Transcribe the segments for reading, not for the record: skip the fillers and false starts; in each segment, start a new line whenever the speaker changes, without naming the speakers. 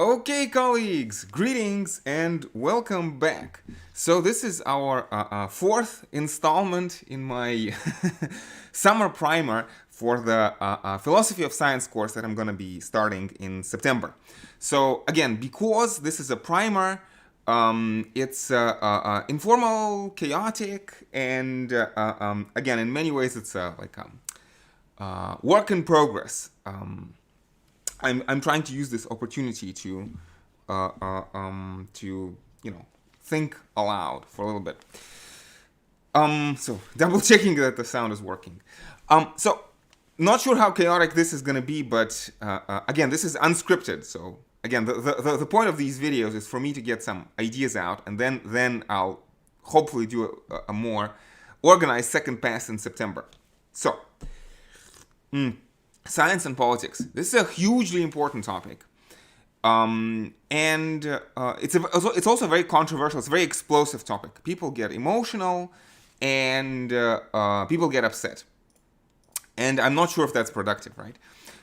Okay, colleagues, greetings and welcome back. So this is our fourth installment in my summer primer for the Philosophy of Science course that I'm going to be starting in September. So again, because this is a primer, it's informal, chaotic, and again, in many ways, it's like work in progress. I'm trying to use this opportunity to think aloud for a little bit. So double checking that the sound is working. So not sure how chaotic this is going to be, but again, this is unscripted. So again, the point of these videos is for me to get some ideas out, and then I'll hopefully do a more organized second pass in September. So. Science and politics. This is a hugely important topic, and it's also very controversial. It's a very explosive topic. People get emotional, and people get upset, and I'm not sure if that's productive, right?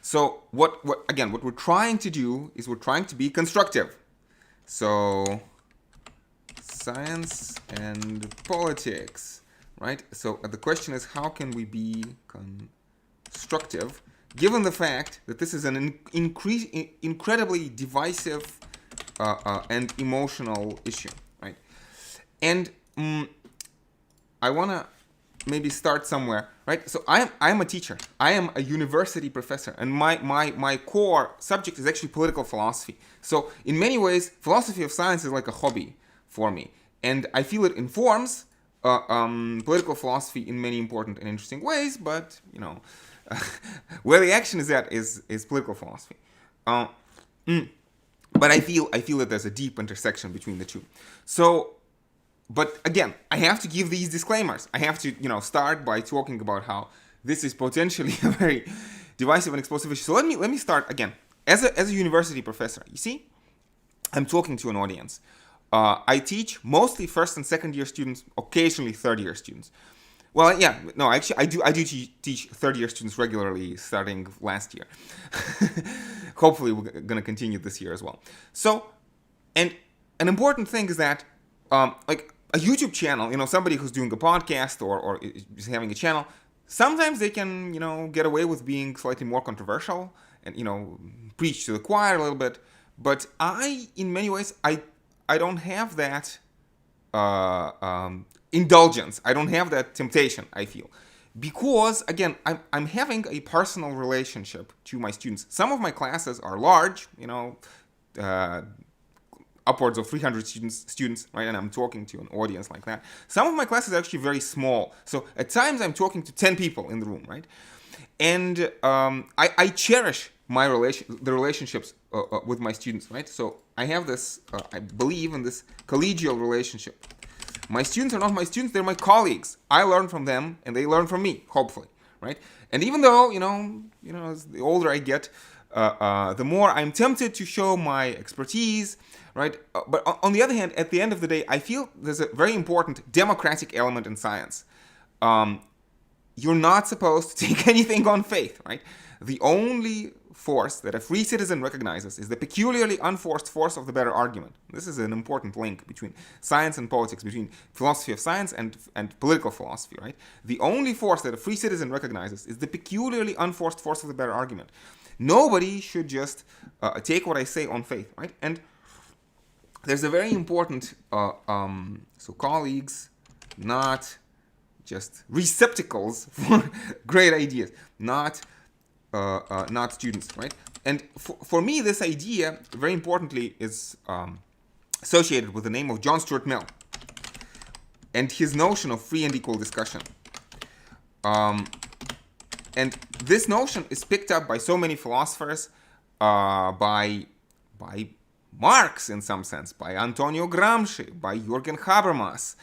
So what we're trying to do is we're trying to be constructive. So science and politics, right? So the question is, how can we be constructive? Given the fact that this is an incredibly divisive and emotional issue, right? And I want to maybe start somewhere, right? So I'm a teacher. I am a university professor, and my core subject is actually political philosophy. So in many ways, philosophy of science is like a hobby for me, and I feel it informs political philosophy in many important and interesting ways, but where the action is at is political philosophy. But I feel that there's a deep intersection between the two. So, but again, I have to give these disclaimers. I have to, start by talking about how this is potentially a very divisive and explosive issue. So let me start again. As a university professor, you see, I'm talking to an audience. I teach mostly first and second year students, occasionally third year students. Well, yeah, no, actually, I do teach third-year students regularly starting last year. Hopefully, we're going to continue this year as well. So, and an important thing is that, like a YouTube channel, somebody who's doing a podcast or is having a channel, sometimes they can, get away with being slightly more controversial and, preach to the choir a little bit. But in many ways, I don't have that indulgence. I don't have that temptation, I feel. Because, again, I'm having a personal relationship to my students. Some of my classes are large, upwards of 300 students, right? And I'm talking to an audience like that. Some of my classes are actually very small. So at times I'm talking to 10 people in the room, right? And I cherish the relationships with my students, right? So I have this, I believe in this collegial relationship. My students are not my students, they're my colleagues. I learn from them, and they learn from me, hopefully, right? And even though, as the older I get, the more I'm tempted to show my expertise, right? But on the other hand, at the end of the day, I feel there's a very important democratic element in science. You're not supposed to take anything on faith, right? The only force that a free citizen recognizes is the peculiarly unforced force of the better argument. This is an important link between science and politics, between philosophy of science and political philosophy, right? The only force that a free citizen recognizes is the peculiarly unforced force of the better argument. Nobody should just take what I say on faith, right? And there's a very important, so colleagues, not just receptacles for great ideas, not students, right? And for me, this idea, very importantly, is associated with the name of John Stuart Mill and his notion of free and equal discussion. And this notion is picked up by so many philosophers, by Marx in some sense, by Antonio Gramsci, by Jürgen Habermas,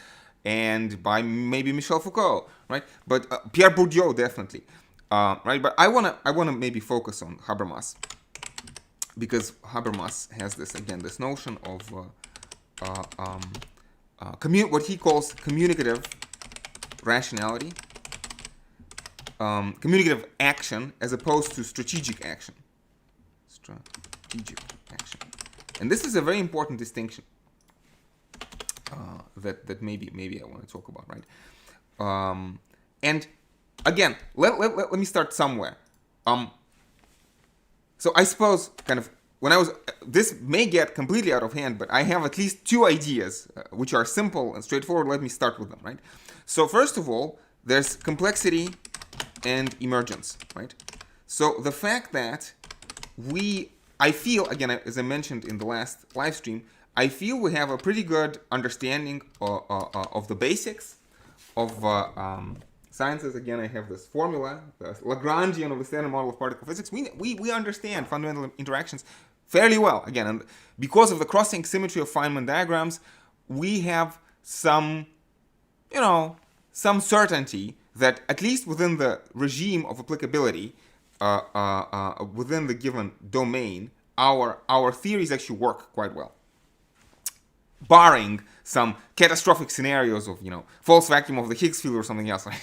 and by maybe Michel Foucault, right? But Pierre Bourdieu, definitely. Right, but I wanna maybe focus on Habermas, because Habermas has this notion of what he calls communicative rationality, communicative action as opposed to strategic action. And this is a very important distinction that maybe I want to talk about, right? And again, let me start somewhere. So I suppose kind of this may get completely out of hand, but I have at least two ideas which are simple and straightforward. Let me start with them, right? So first of all, there's complexity and emergence, right? So the fact that I feel, again, as I mentioned in the last live stream, I feel we have a pretty good understanding of the basics of sciences. Again, I have this formula, the Lagrangian of the standard model of particle physics. We understand fundamental interactions fairly well. Again, and because of the crossing symmetry of Feynman diagrams, we have some certainty that at least within the regime of applicability, within the given domain, our theories actually work quite well, barring some catastrophic scenarios of false vacuum of the Higgs field or something else, like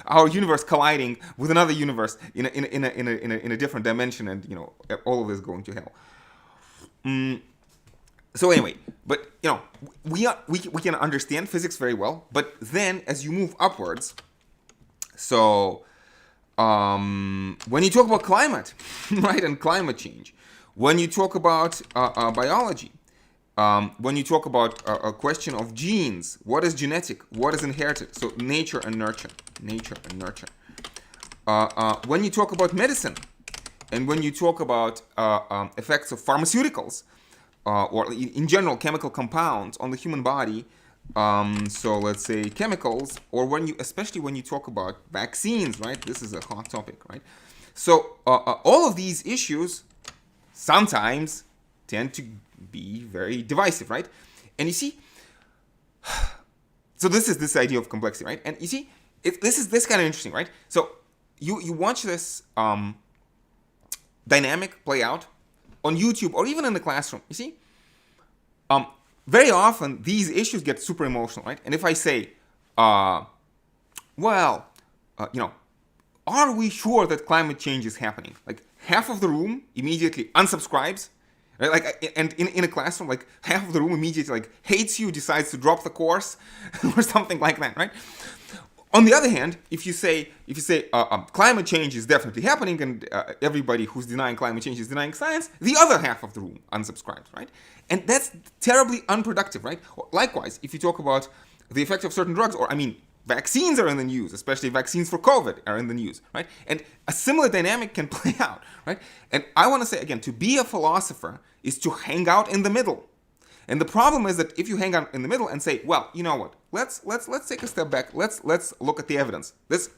our universe colliding with another universe in a different dimension, and all of this going to hell. So anyway, but we can understand physics very well, but then as you move upwards, so when you talk about climate, right, and climate change, when you talk about biology, when you talk about a question of genes, what is genetic, what is inherited, so nature and nurture. When you talk about medicine, and when you talk about effects of pharmaceuticals, or in general chemical compounds on the human body, so let's say chemicals, or especially when you talk about vaccines, right? This is a hot topic, right? So all of these issues sometimes tend to be very divisive, right? And you see, so this is this idea of complexity, right? And you see, this is kind of interesting, right? So you watch this dynamic play out on YouTube or even in the classroom. You see, very often these issues get super emotional, right? And if I say, are we sure that climate change is happening? Like half of the room immediately unsubscribes, right? Like, and in a classroom, like half of the room immediately like hates you, decides to drop the course, or something like that, right? On the other hand, if you say climate change is definitely happening, and everybody who's denying climate change is denying science, the other half of the room unsubscribes, right? And that's terribly unproductive, right? Likewise, if you talk about the effect of certain drugs, or vaccines are in the news, especially vaccines for COVID are in the news, right? And a similar dynamic can play out, right? And I want to say again, to be a philosopher is to hang out in the middle. And the problem is that if you hang out in the middle and say, well, you know what? Let's take a step back. Let's look at the evidence. There's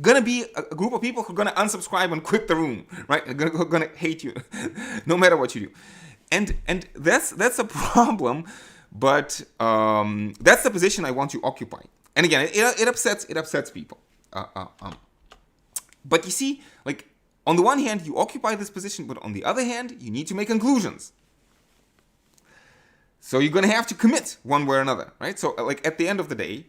gonna be a group of people who are gonna unsubscribe and quit the room, right? Who are gonna hate you, no matter what you do. And that's a problem. But that's the position I want to occupy. And again, it upsets people. But you see, like on the one hand, you occupy this position, but on the other hand, you need to make conclusions. So you're going to have to commit one way or another, right? So like at the end of the day,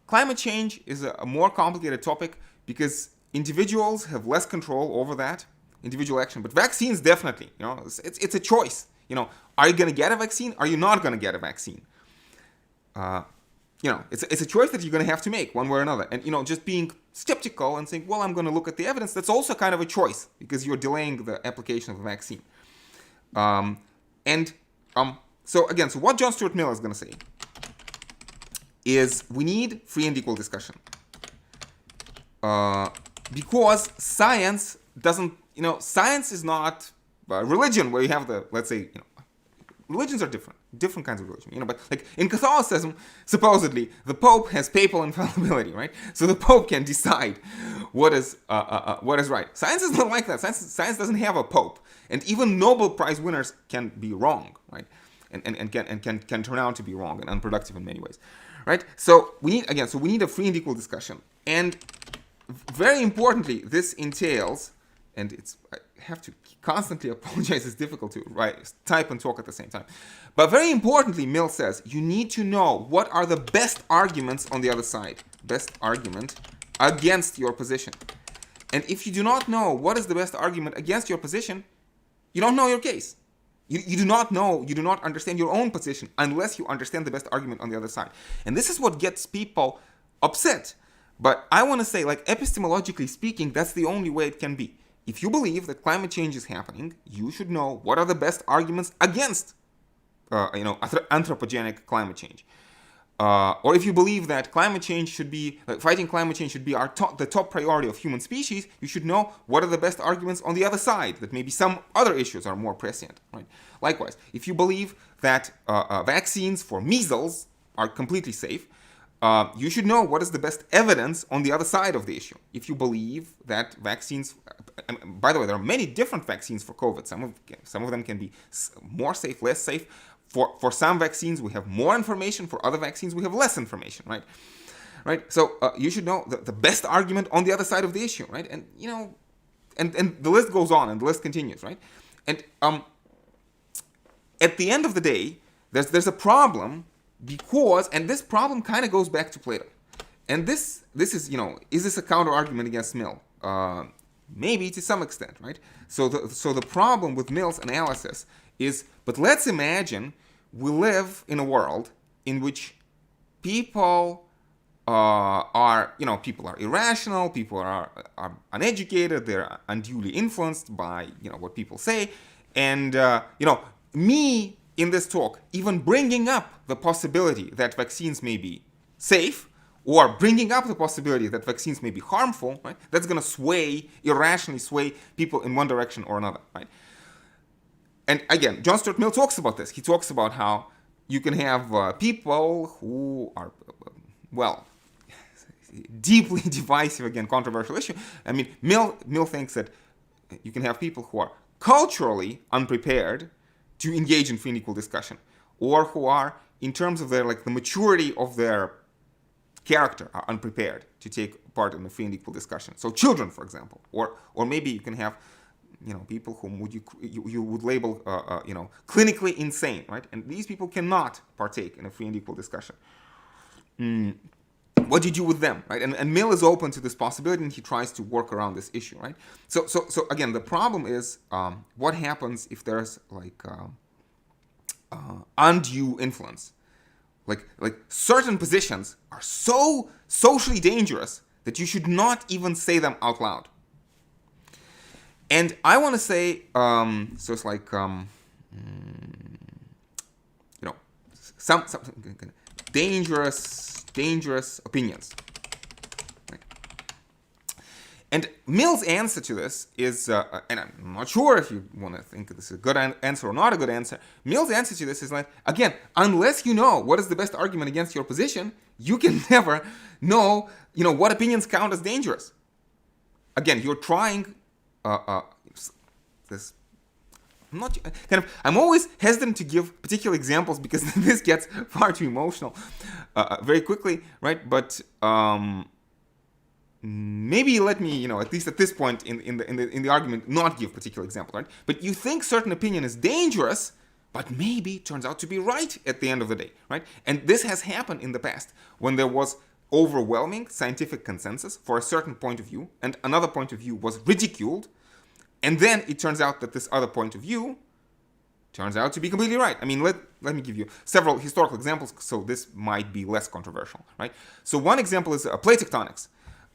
climate change is a more complicated topic because individuals have less control over that, individual action. But vaccines definitely, it's a choice. Are you going to get a vaccine? Are you not going to get a vaccine? It's a choice that you're going to have to make one way or another. And, just being skeptical and saying, well, I'm going to look at the evidence, that's also kind of a choice because you're delaying the application of a vaccine. So what John Stuart Mill is going to say is we need free and equal discussion. Because science doesn't, science is not religion where you have religions are different kinds of religion, but like in Catholicism, supposedly the Pope has papal infallibility, right? So the Pope can decide what is right. Science is not like that. Science doesn't have a Pope, and even Nobel Prize winners can be wrong, right? And can turn out to be wrong and unproductive in many ways, right? So we need a free and equal discussion, and very importantly, this entails, and I have to constantly apologize, it's difficult to type and talk at the same time. But very importantly, Mill says, you need to know what are the best arguments on the other side. Best argument against your position. And if you do not know what is the best argument against your position, you don't know your case. You do not know, you do not understand your own position unless you understand the best argument on the other side. And this is what gets people upset. But I want to say, like, epistemologically speaking, that's the only way it can be. If you believe that climate change is happening, you should know what are the best arguments against, anthropogenic climate change. Or if you believe that climate change should be, fighting climate change should be the top priority of human species, you should know what are the best arguments on the other side, that maybe some other issues are more prescient, right? Likewise, if you believe that vaccines for measles are completely safe, you should know what is the best evidence on the other side of the issue. If you believe that vaccines, by the way, there are many different vaccines for COVID. Some of them can be more safe, less safe. For some vaccines, we have more information. For other vaccines, we have less information, right? Right. So you should know the best argument on the other side of the issue, right? And and the list goes on, and the list continues, right? And at the end of the day, there's a problem because, and this problem kind of goes back to Plato. And this is, is this a counter argument against Mill? Maybe to some extent, right? So the problem with Mill's analysis is, but let's imagine we live in a world in which people are irrational, people are uneducated, they're unduly influenced by, what people say. And, me in this talk, even bringing up the possibility that vaccines may be safe, or bringing up the possibility that vaccines may be harmful, right? That's going to irrationally sway people in one direction or another, right? And again, John Stuart Mill talks about this. He talks about how you can have people who are, deeply divisive, again, controversial issue. I mean, Mill thinks that you can have people who are culturally unprepared to engage in free and equal discussion, or who are, in terms of their, the maturity of their character, are unprepared to take part in a free and equal discussion. So children, for example, or maybe you can have, people whom you would label, clinically insane, right? And these people cannot partake in a free and equal discussion. What do you do with them, right? And Mill is open to this possibility, and he tries to work around this issue, right? So again, the problem is what happens if there's undue influence. Like certain positions are so socially dangerous that you should not even say them out loud. And I want to say, so it's like, some dangerous opinions. Right? And Mill's answer to this is, and I'm not sure if you want to think this is a good answer or not a good answer. Mill's answer to this is again, unless you know what is the best argument against your position, you can never know, what opinions count as dangerous. Again, you're trying this. I'm always hesitant to give particular examples because this gets far too emotional very quickly, right? But maybe let me, at least at this point in the argument, not give particular example, right? But you think certain opinion is dangerous, but maybe it turns out to be right at the end of the day, right? And this has happened in the past when there was overwhelming scientific consensus for a certain point of view, and another point of view was ridiculed, and then it turns out that this other point of view turns out to be completely right. I mean, let me give you several historical examples, so this might be less controversial, right? So one example is plate tectonics.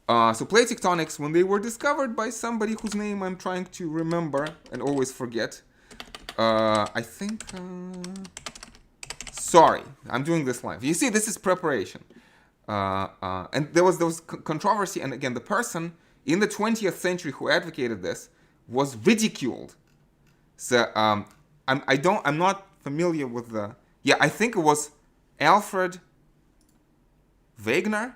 So plate tectonics, when they were discovered by somebody whose name I'm trying to remember and always forget, I think, sorry, I'm doing this live. You see, this is preparation. And there was controversy, and again, the person in the 20th century who advocated this was ridiculed. So I'm not familiar with the. Yeah, I think it was Alfred Wegener.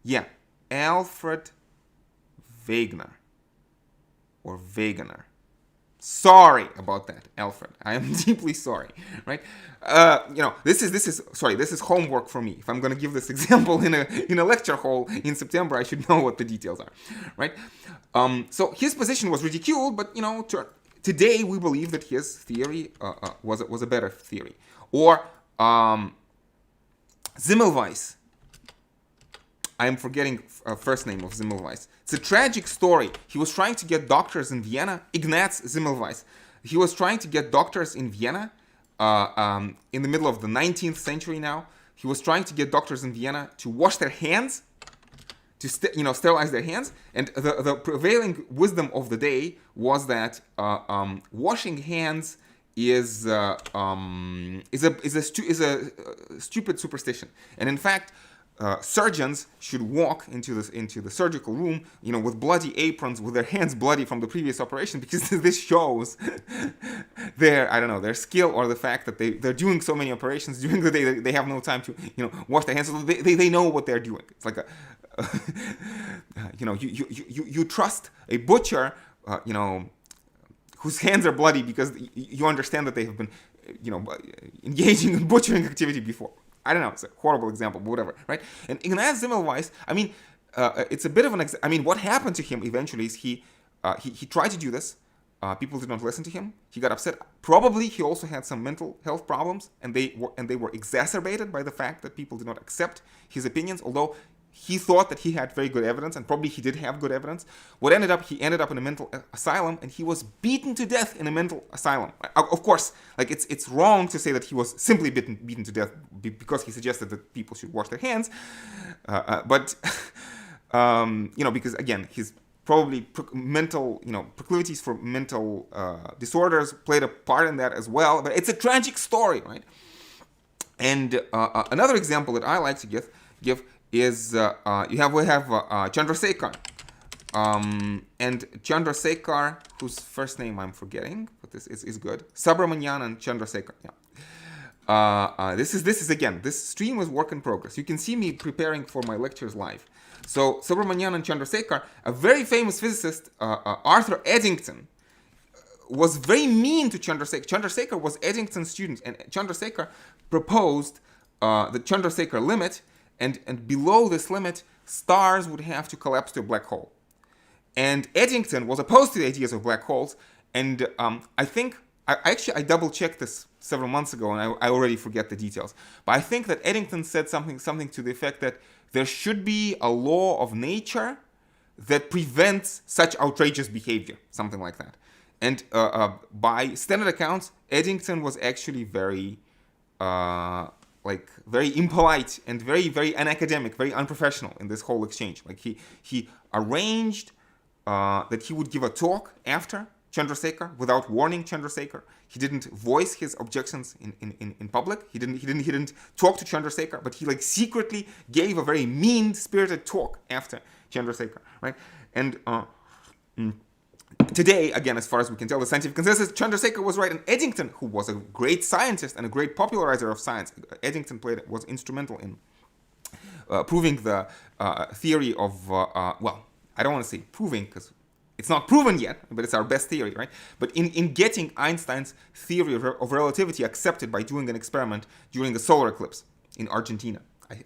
Yeah, Alfred Wegener or Wegener. Sorry about that, Alfred. I am deeply sorry. Right? This is homework for me. If I'm going to give this example in a lecture hall in September, I should know what the details are. Right? So his position was ridiculed, but today we believe that his theory was a better theory. Or Semmelweis. I am forgetting first name of Semmelweis. It's a tragic story. He was trying to get doctors in Vienna. Ignaz Semmelweis. he was trying to get doctors in Vienna in the middle of the 19th century now. He was trying to get doctors in Vienna to wash their hands, to sterilize their hands. And the prevailing wisdom of the day was that washing hands is a stupid superstition. And in fact, surgeons should walk into the surgical room, with bloody aprons, with their hands bloody from the previous operation, because this shows their skill, or the fact that they're doing so many operations during the day that they have no time to, wash their hands. So they know what they're doing. It's like you trust a butcher, whose hands are bloody, because you understand that they have been, engaging in butchering activity before. I don't know, it's a horrible example, but whatever, right? And Ignaz Semmelweis, it's a bit of what happened to him eventually is he tried to do this. People did not listen to him. He got upset. Probably he also had some mental health problems, and they were exacerbated by the fact that people did not accept his opinions, although he thought that he had very good evidence, and probably he did have good evidence. He ended up in a mental asylum, and he was beaten to death in a mental asylum. Of course, it's wrong to say that he was simply beaten to death because he suggested that people should wash their hands. But because again, his probably proclivities for mental disorders played a part in that as well. But it's a tragic story, right? And another example that I like to give is we have Chandrasekhar, and Chandrasekhar, whose first name I'm forgetting, but this is good. Subrahmanyan and Chandrasekhar. Yeah. This stream was work in progress. You can see me preparing for my lectures live. So Subrahmanyan and Chandrasekhar, a very famous physicist, Arthur Eddington, was very mean to Chandrasekhar. Chandrasekhar was Eddington's student, and Chandrasekhar proposed the Chandrasekhar limit. And below this limit, stars would have to collapse to a black hole. And Eddington was opposed to the ideas of black holes. And I double-checked this several months ago, and I already forget the details. But I think that Eddington said something to the effect that there should be a law of nature that prevents such outrageous behavior, something like that. And by standard accounts, Eddington was actually very impolite and very, very unacademic, very unprofessional in this whole exchange. He arranged that he would give a talk after Chandrasekhar without warning Chandrasekhar. He didn't voice his objections in public. He didn't talk to Chandrasekhar, but he secretly gave a very mean-spirited talk after Chandrasekhar, right? And today, again, as far as we can tell, the scientific consensus, Chandrasekhar was right, and Eddington, who was a great scientist and a great popularizer of science, Eddington was instrumental in proving the theory of, I don't want to say proving, because it's not proven yet, but it's our best theory, right? But in getting Einstein's theory of relativity accepted by doing an experiment during the solar eclipse in Argentina,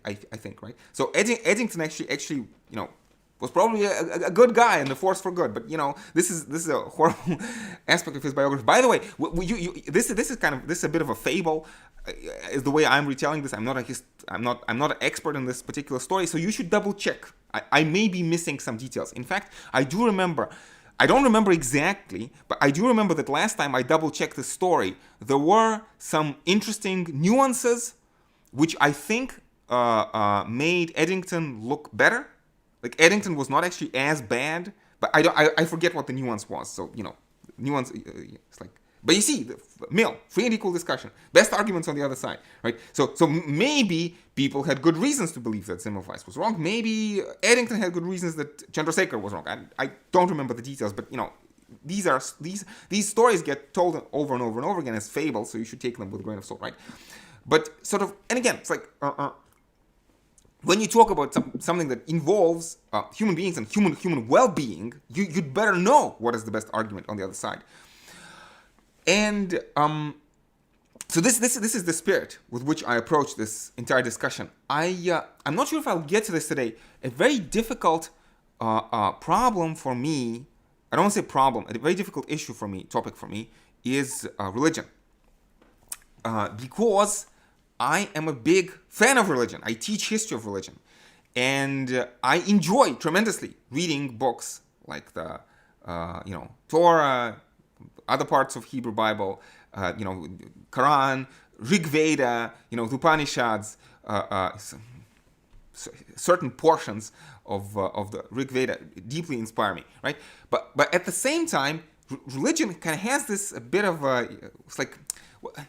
I think, right? So Eddington actually, was probably a good guy and the force for good, but this is a horrible aspect of his biography. By the way, this is a bit of a fable, is the way I'm retelling this. I'm not an expert in this particular story, so you should double check. I may be missing some details. In fact, I don't remember exactly, but I do remember that last time I double checked the story, there were some interesting nuances which I think made Eddington look better. Eddington was not actually as bad, but I forget what the nuance was. So, nuance, it's but you see, free and equal discussion, best arguments on the other side, right? So maybe people had good reasons to believe that Zimmer Vice was wrong. Maybe Eddington had good reasons that Chandrasekhar was wrong. I don't remember the details, but, these stories get told over and over and over again as fables, so you should take them with a grain of salt, right? But and again, it's when you talk about something that involves human beings and human well-being, you'd better know what is the best argument on the other side. And so this is the spirit with which I approach this entire discussion. I'm not sure if I'll get to this today. A very difficult problem for me, I don't want to say problem, a very difficult topic for me is religion. Because I am a big fan of religion. I teach history of religion. And I enjoy tremendously reading books like the, Torah, other parts of Hebrew Bible, Quran, Rig Veda, the Upanishads, certain portions of the Rig Veda deeply inspire me, right? But at the same time, religion kind of has this a bit of it's like,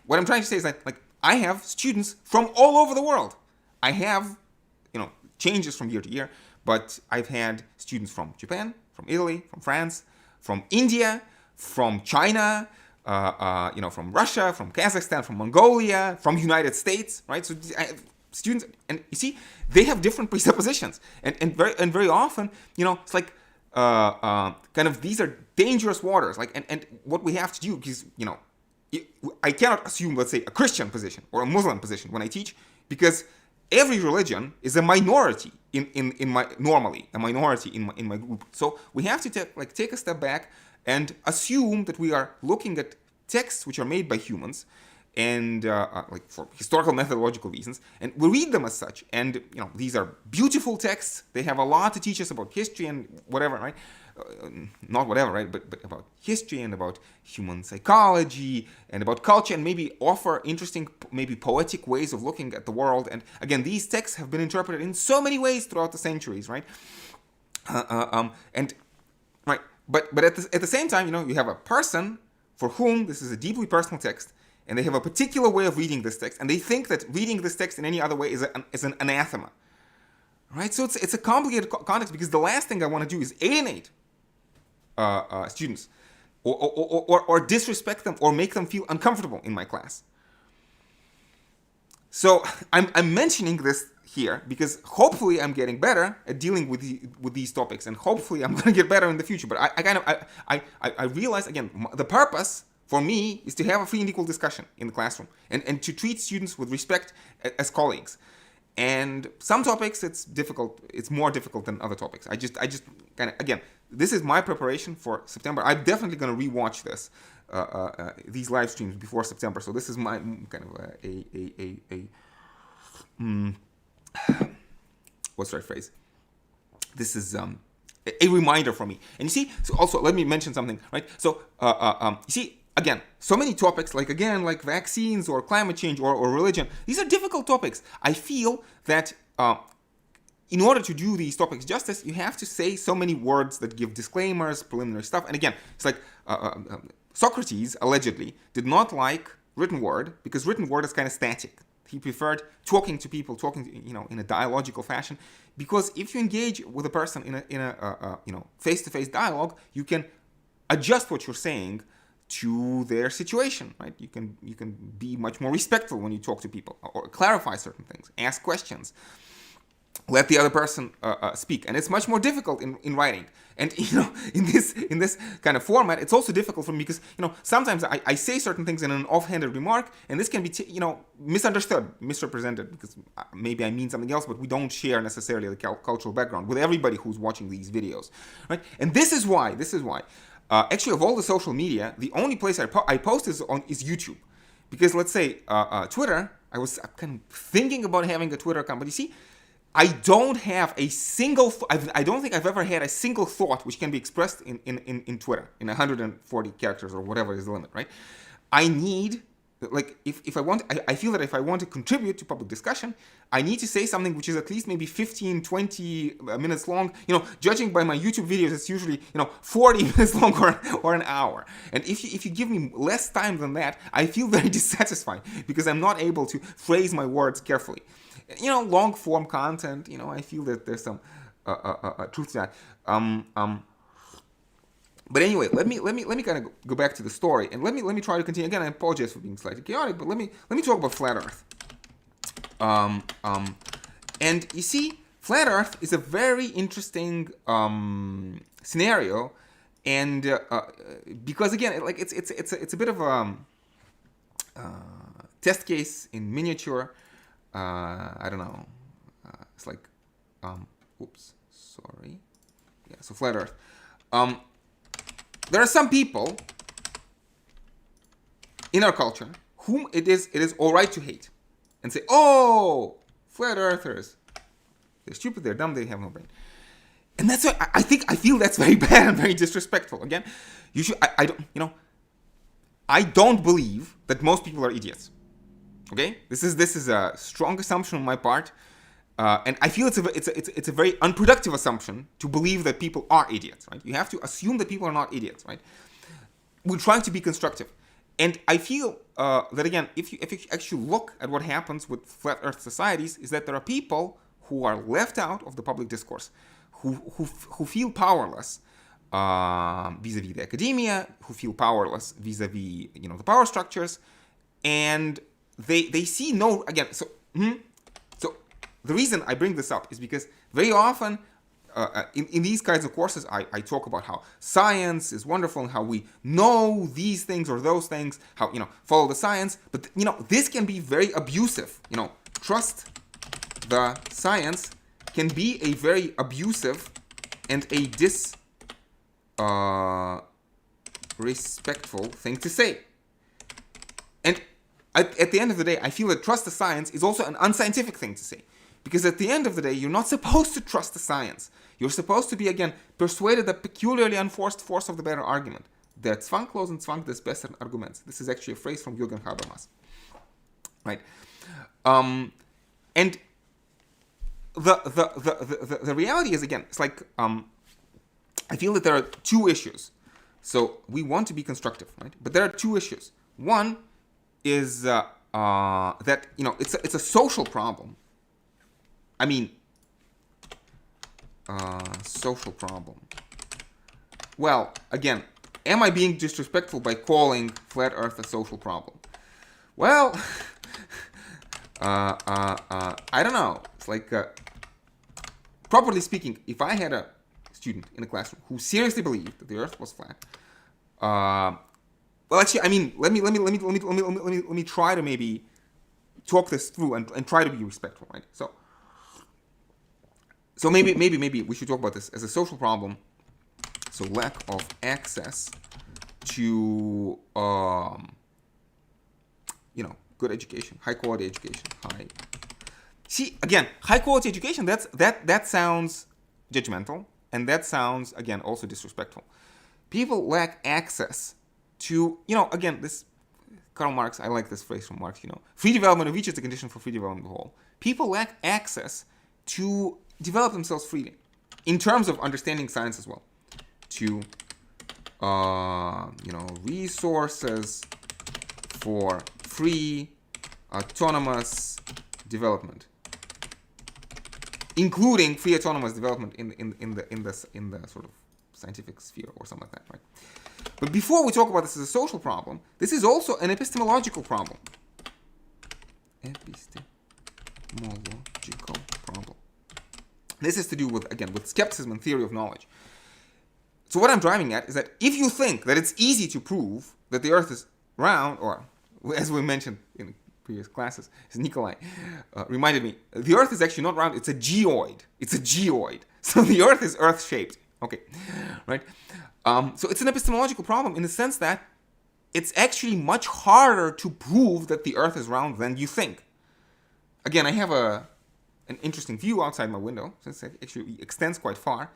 what I'm trying to say is that, like, I have students from all over the world. I have, changes from year to year, but I've had students from Japan, from Italy, from France, from India, from China, from Russia, from Kazakhstan, from Mongolia, from United States, right? So I have students, and you see, they have different presuppositions, and very often, it's like kind of these are dangerous waters, like, and what we have to do is, I cannot assume, let's say, a Christian position or a Muslim position when I teach, because every religion is a minority in my group. So we have to take a step back and assume that we are looking at texts which are made by humans, and like for historical methodological reasons, and we read them as such. And these are beautiful texts. They have a lot to teach us about history and whatever, right? Not whatever, right? But about history and about human psychology and about culture, and maybe offer interesting, maybe poetic ways of looking at the world. And again, these texts have been interpreted in so many ways throughout the centuries, right? And right, but at the same time, you have a person for whom this is a deeply personal text, and they have a particular way of reading this text, and they think that reading this text in any other way is an anathema, right? So it's a complicated context, because the last thing I want to do is alienate students or disrespect them or make them feel uncomfortable in my class. So I'm mentioning this here because hopefully I'm getting better at dealing with these topics, and hopefully I'm going to get better in the future. But I realize, again, the purpose for me is to have a free and equal discussion in the classroom, and to treat students with respect as colleagues. And some topics it's more difficult than other topics. I just kind of, again, this is my preparation for September. I'm definitely going to rewatch these live streams before September. So this is my kind of what's the right phrase? This is a reminder for me. And you see, so also let me mention something, right? So you see, again, so many topics, like vaccines or climate change or religion, these are difficult topics. I feel that in order to do these topics justice, you have to say so many words that give disclaimers, preliminary stuff. And again, it's like Socrates, allegedly, did not like written word because written word is kind of static. He preferred talking to people, in a dialogical fashion, because if you engage with a person in a face-to-face dialogue, you can adjust what you're saying to their situation, right? You can be much more respectful when you talk to people, or clarify certain things, ask questions, let the other person speak. And it's much more difficult in writing. And in this kind of format, it's also difficult for me because sometimes I say certain things in an offhanded remark, and this can be misunderstood, misrepresented, because maybe I mean something else, but we don't share necessarily the cultural background with everybody who's watching these videos, right? And this is why. Actually, of all the social media, the only place I post is YouTube. Because let's say Twitter, I'm kind of thinking about having a Twitter account, but you see, I don't have a single, I don't think I've ever had a single thought which can be expressed in Twitter, in 140 characters or whatever is the limit, right? I need, if I want, I feel that if I want to contribute to public discussion, I need to say something which is at least maybe 15, 20 minutes long. Judging by my YouTube videos, it's usually, 40 minutes long or an hour. And if you give me less time than that, I feel very dissatisfied because I'm not able to phrase my words carefully. Long form content, I feel that there's some truth to that. But anyway, let me kind of go back to the story, and let me try to continue. Again, I apologize for being slightly chaotic, but let me talk about flat Earth. And you see, flat Earth is a very interesting scenario, and because again, it's a bit of a test case in miniature. I don't know. It's like, oops, sorry. Yeah, so flat Earth. There are some people in our culture whom it is all right to hate and say, oh, flat earthers, they're stupid, they're dumb, they have no brain. And that's why I feel that's very bad and very disrespectful. Again, you should, I don't, I don't believe that most people are idiots. Okay, this is a strong assumption on my part, and I feel it's a very unproductive assumption to believe that people are idiots. Right? You have to assume that people are not idiots. Right? We're trying to be constructive, and I feel that again, if you actually look at what happens with flat Earth societies, is that there are people who are left out of the public discourse, who feel powerless vis-a-vis the academia, who feel powerless vis-a-vis the power structures, and they see no, again, so the reason I bring this up is because very often in these kinds of courses I talk about how science is wonderful and how we know these things or those things, how follow the science, but this can be very abusive. Trust the science can be a very abusive and a disrespectful thing to say. And at the end of the day, I feel that trust the science is also an unscientific thing to say. Because at the end of the day, you're not supposed to trust the science. You're supposed to be, again, persuaded that peculiarly unforced force of the better argument. Der zwanglosen Zwang des besseren Arguments. This is actually a phrase from Jürgen Habermas. Right? And the reality is, again, it's like, I feel that there are two issues. So we want to be constructive, right? But there are two issues. One is that it's a social problem. I mean, social problem. Well, again, am I being disrespectful by calling flat Earth a social problem? Well, I don't know. It's like, properly speaking, if I had a student in a classroom who seriously believed that the Earth was flat, well, actually, I mean, let me try to maybe talk this through and try to be respectful, right? So maybe we should talk about this as a social problem. So lack of access to good education, high quality education. See, again, high quality education. That sounds judgmental, and that sounds, again, also disrespectful. People lack access to, again, this Karl Marx. I like this phrase from Marx. Free development of each is the condition for free development of the whole. People lack access to develop themselves freely, in terms of understanding science as well, to resources for free, autonomous development, including free autonomous development in the sort of scientific sphere or something like that, right? But before we talk about this as a social problem, this is also an epistemological problem. Epistemological problem. This has to do with, again, with skepticism and theory of knowledge. So what I'm driving at is that if you think that it's easy to prove that the Earth is round, or as we mentioned in previous classes, as Nikolai reminded me, the Earth is actually not round, it's a geoid. It's a geoid. So the Earth is Earth-shaped. Okay, right? So it's an epistemological problem in the sense that it's actually much harder to prove that the Earth is round than you think. Again, I have an interesting view outside my window, since it actually extends quite far.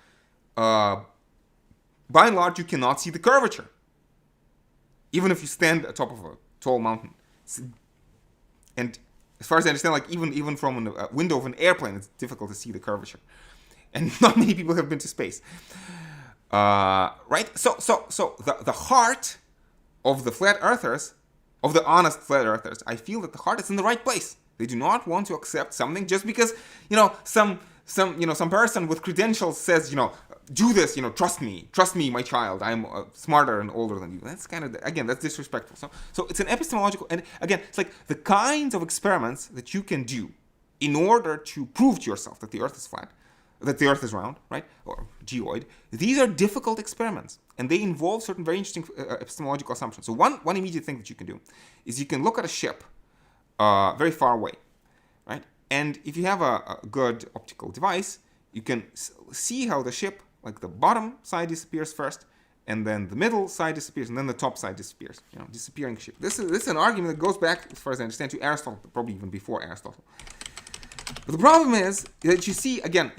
By and large, you cannot see the curvature, even if you stand atop of a tall mountain. And as far as I understand, like even from a window of an airplane, it's difficult to see the curvature. And not many people have been to space, right? So the heart of the flat earthers, of the honest flat earthers, I feel that the heart is in the right place. They do not want to accept something just because some person with credentials says do this, trust me, my child, I'm smarter and older than you. That's kind of, again, that's disrespectful. So it's an epistemological, and again, it's like the kinds of experiments that you can do in order to prove to yourself that the Earth is flat, that the Earth is round, right, or geoid. These are difficult experiments, and they involve certain very interesting epistemological assumptions. So one immediate thing that you can do is you can look at a ship very far away, right? And if you have a good optical device, you can see how the ship, like the bottom side disappears first, and then the middle side disappears, and then the top side disappears. Disappearing ship. This is an argument that goes back, as far as I understand, to Aristotle, probably even before Aristotle. But the problem is that you see, and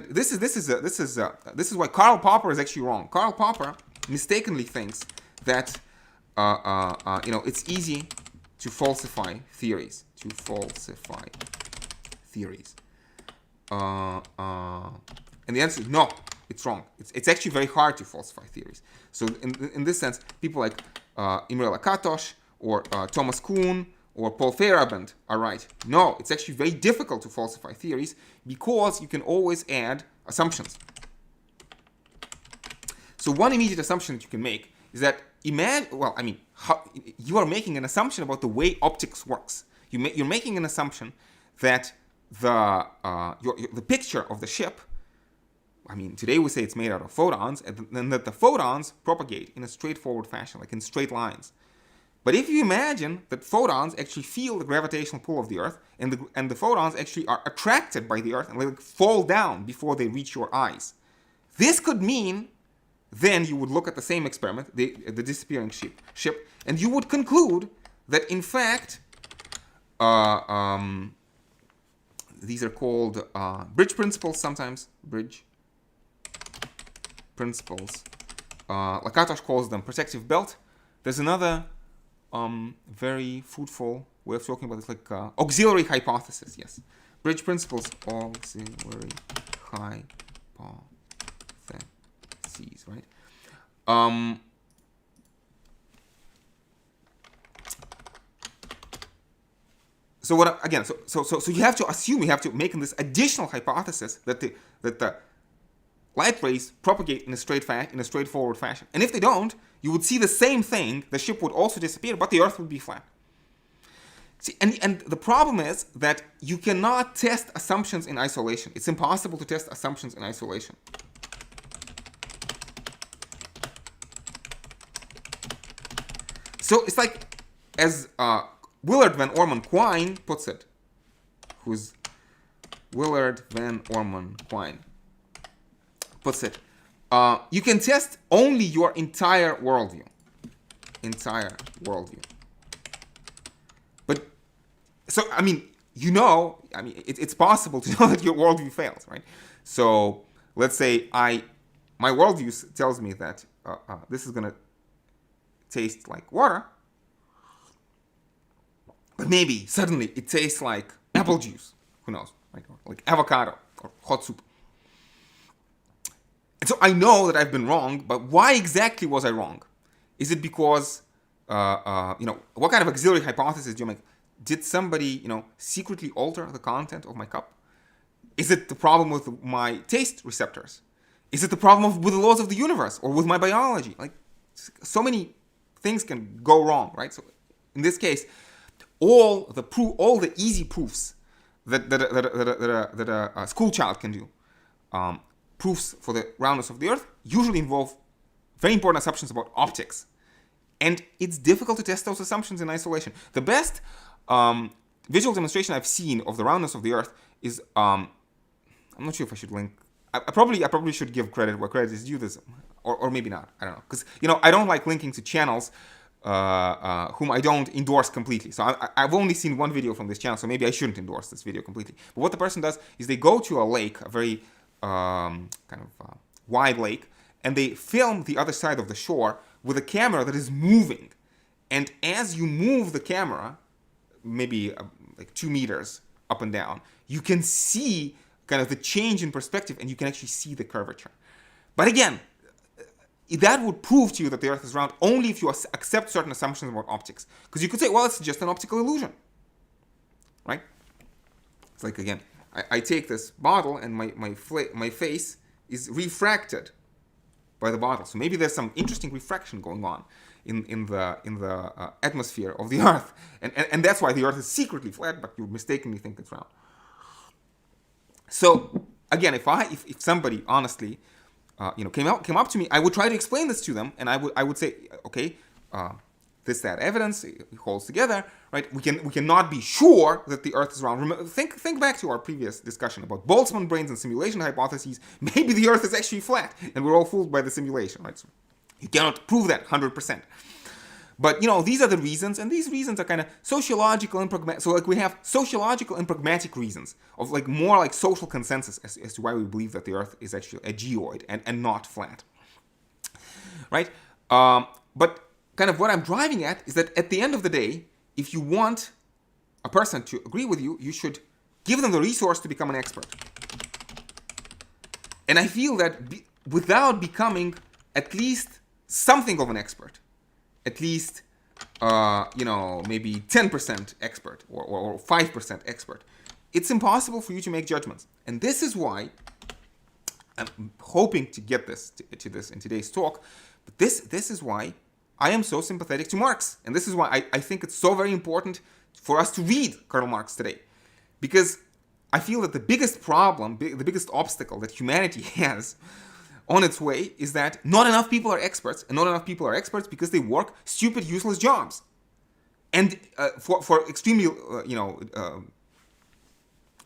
this is why Karl Popper is actually wrong. Karl Popper mistakenly thinks that it's easy to falsify theories. And the answer is no, it's wrong. It's actually very hard to falsify theories. So in this sense, people like Imre Lakatos or Thomas Kuhn or Paul Feyerabend are right. No, it's actually very difficult to falsify theories because you can always add assumptions. So one immediate assumption that you can make is that you are making an assumption about the way optics works. You're making an assumption that the picture of the ship, today we say it's made out of photons, and then that the photons propagate in a straightforward fashion, like in straight lines. But if you imagine that photons actually feel the gravitational pull of the Earth, and the photons actually are attracted by the Earth and like fall down before they reach your eyes, this could mean then you would look at the same experiment, the disappearing ship, and you would conclude that in fact these are called bridge principles sometimes. Bridge principles. Lakatos calls them protective belt. There's another very fruitful way of talking about this, like auxiliary hypothesis. Yes, bridge principles, auxiliary hypotheses, right? So what again? So you have to assume, you have to make this additional hypothesis that the light rays propagate in a straightforward fashion. And if they don't, you would see the same thing. The ship would also disappear, but the Earth would be flat. See, and the problem is that you cannot test assumptions in isolation. It's impossible to test assumptions in isolation. So it's like, as Willard van Orman Quine puts it, who's Willard van Orman Quine puts it, you can test only your entire worldview. But, so, it's possible to know that your worldview fails, right? So, let's say my worldview tells me that this is going to taste like water, but maybe suddenly it tastes like apple juice. Who knows? Right? Or like avocado or hot soup. And so I know that I've been wrong, but why exactly was I wrong? Is it because, what kind of auxiliary hypothesis do you make? Did somebody, secretly alter the content of my cup? Is it the problem with my taste receptors? Is it the problem with the laws of the universe or with my biology? Like, so many things can go wrong, right? So in this case, all the easy proofs that a school child can do, proofs for the roundness of the Earth, usually involve very important assumptions about optics. And it's difficult to test those assumptions in isolation. The best visual demonstration I've seen of the roundness of the Earth is, I'm not sure if I should link. I probably should give credit where credit is due. This, or maybe not. I don't know, because I don't like linking to channels whom I don't endorse completely. So I've only seen one video from this channel, so maybe I shouldn't endorse this video completely. But what the person does is they go to a lake, a very wide lake, and they film the other side of the shore with a camera that is moving. And as you move the camera, maybe like 2 meters up and down, you can see kind of the change in perspective, and you can actually see the curvature. But again, that would prove to you that the Earth is round only if you accept certain assumptions about optics. Because you could say, well, it's just an optical illusion, right? It's like, again, I take this bottle and my face is refracted by the bottle. So maybe there's some interesting refraction going on in the atmosphere of the Earth, and that's why the Earth is secretly flat, but you mistakenly think it's round. So again, if somebody honestly came up to me, I would try to explain this to them, and I would say, okay, that evidence holds together, right? We cannot be sure that the Earth is round. Remember, think back to our previous discussion about Boltzmann brains and simulation hypotheses. Maybe the Earth is actually flat, and we're all fooled by the simulation, right? So you cannot prove that 100%. But these are the reasons, and these reasons are kind of sociological and pragmatic. So like we have sociological and pragmatic reasons of like more like social consensus as to why we believe that the Earth is actually a geoid and not flat, right? But kind of what I'm driving at is that at the end of the day, if you want a person to agree with you, you should give them the resource to become an expert. And I feel that without becoming at least something of an expert, at least, maybe 10% expert or 5% expert, it's impossible for you to make judgments. And this is why I'm hoping to get to this in today's talk. But this is why I am so sympathetic to Marx. And this is why I think it's so very important for us to read Karl Marx today. Because I feel that the biggest problem, the biggest obstacle that humanity has on its way is that not enough people are experts. And not enough people are experts because they work stupid, useless jobs. And for extremely,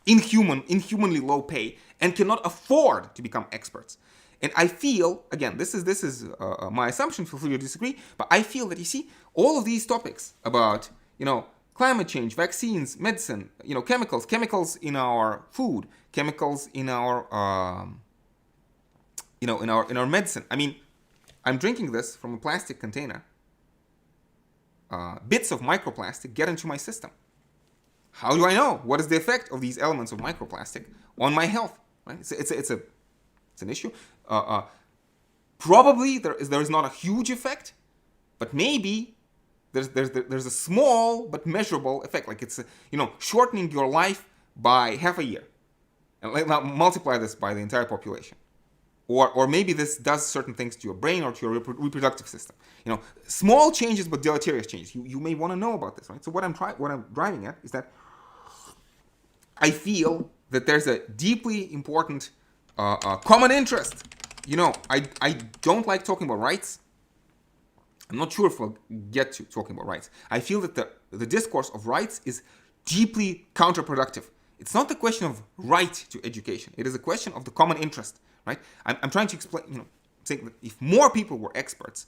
inhumanly low pay, and cannot afford to become experts. And I feel, again, this is my assumption, feel free to disagree, but I feel that, you see, all of these topics about, climate change, vaccines, medicine, chemicals in our food, chemicals in our, in our medicine. I mean, I'm drinking this from a plastic container. Bits of microplastic get into my system. How do I know what is the effect of these elements of microplastic on my health? Right? It's an issue. Probably there is not a huge effect, but maybe there's a small but measurable effect. Like it's shortening your life by half a year, and now multiply this by the entire population. Or maybe this does certain things to your brain or to your reproductive system. Small changes but deleterious changes. You may want to know about this, right? So what I'm driving at is that I feel that there's a deeply important common interest. I don't like talking about rights. I'm not sure if we'll get to talking about rights. I feel that the discourse of rights is deeply counterproductive. It's not the question of right to education. It is a question of the common interest, right? I'm trying to explain, saying that if more people were experts,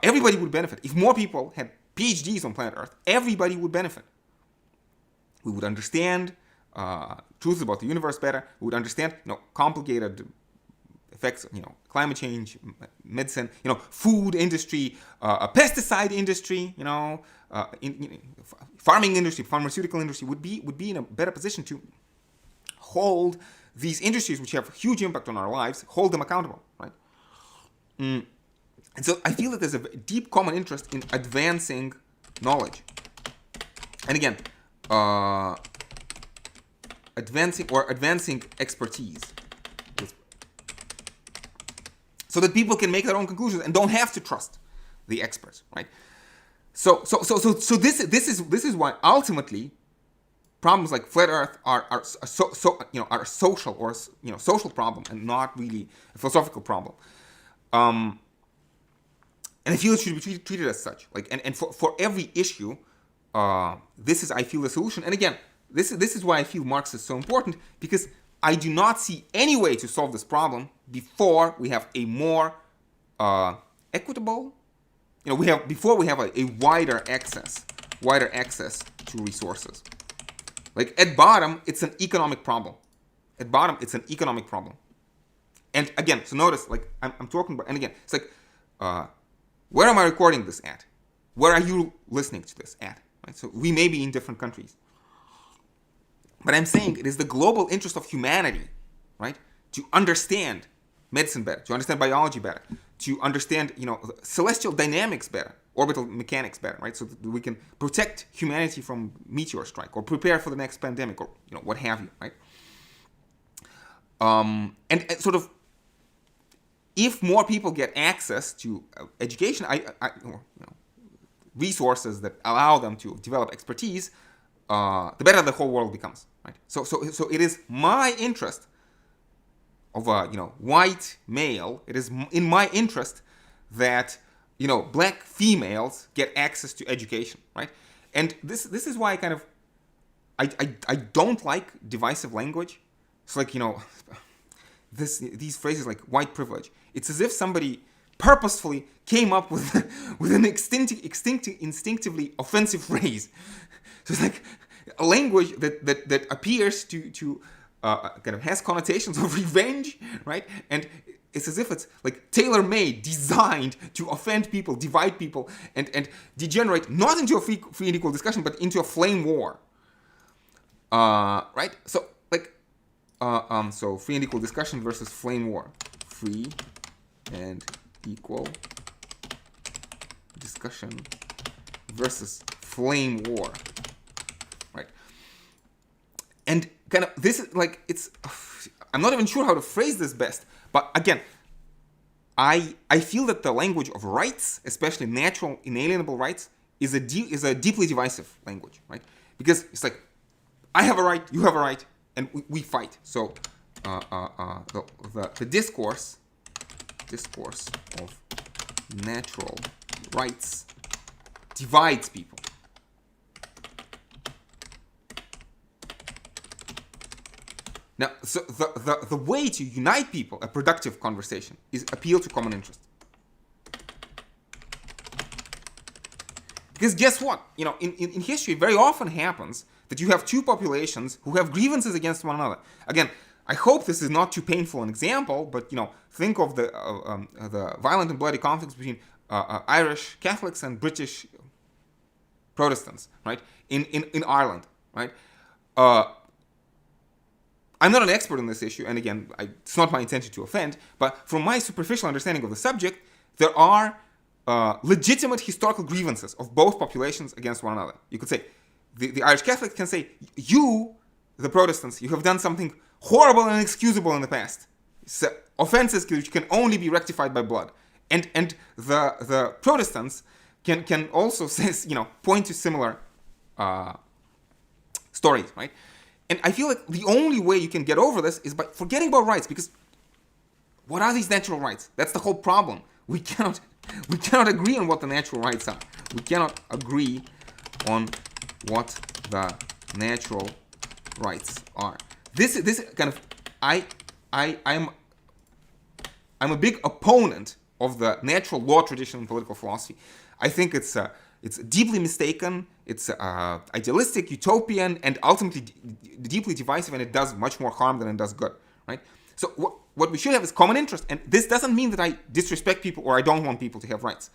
everybody would benefit. If more people had PhDs on planet Earth, everybody would benefit. We would understand truths about the universe better. We would understand, complicated effects of, climate change, medicine, food industry, pesticide industry, farming industry, pharmaceutical industry would be in a better position to hold these industries, which have huge impact on our lives, hold them accountable, right? And so I feel that there's a deep common interest in advancing knowledge. And again, advancing expertise, so that people can make their own conclusions and don't have to trust the experts, right? So this is why ultimately problems like flat Earth are a social or social problem and not really a philosophical problem. And I feel it should be treated as such. And for every issue, this is, I feel, the solution. And again, this is why I feel Marx is so important, because I do not see any way to solve this problem before we have a more equitable, before we have a wider access to resources. Like at bottom, it's an economic problem. And again, so notice, I'm talking about, and again, it's like, where am I recording this at? Where are you listening to this at? Right? So we may be in different countries. But I'm saying it is the global interest of humanity, right, to understand medicine better, to understand biology better, to understand, celestial dynamics better, orbital mechanics better, right, so that we can protect humanity from meteor strike or prepare for the next pandemic or, what have you, right? And sort of, if more people get access to education, resources that allow them to develop expertise, the better the whole world becomes, right? So it is my interest of a white male. It is in my interest that black females get access to education, right? And this is why I don't like divisive language. It's like these phrases like white privilege. It's as if somebody purposefully came up with an instinctively offensive phrase. So it's like a language that appears to kind of has connotations of revenge, right? And it's as if it's like tailor-made, designed to offend people, divide people, and degenerate not into a free and equal discussion, but into a flame war. Right? So like, so free and equal discussion versus flame war. Free and equal discussion versus flame war. Right? And kind of this is like, it's, I'm not even sure how to phrase this best, but again, I feel that the language of rights, especially natural inalienable rights, is a deeply divisive language, right? Because it's like, I have a right, you have a right, and we fight. So the discourse of natural rights divides people. Now, so the way to unite people, a productive conversation, is appeal to common interest. Because guess what? You know, in history, it very often happens that you have two populations who have grievances against one another. Again, I hope this is not too painful an example, but, you know, think of the violent and bloody conflicts between Irish Catholics and British Protestants, right? In Ireland, right? I'm not an expert on this issue, and again, it's not my intention to offend, but from my superficial understanding of the subject, there are legitimate historical grievances of both populations against one another. You could say, the Irish Catholics can say, you, the Protestants, you have done something horrible and inexcusable in the past. So offenses which can only be rectified by blood. And the Protestants can also say, you know, point to similar stories, right? And I feel like the only way you can get over this is by forgetting about rights, because what are these natural rights? That's the whole problem. We cannot agree on what the natural rights are. We cannot agree on what the natural rights are. This kind of I'm a big opponent of the natural law tradition in political philosophy. I think it's deeply mistaken, it's idealistic, utopian, and ultimately deeply divisive, and it does much more harm than it does good, right? So what we should have is common interest, and this doesn't mean that I disrespect people or I don't want people to have rights,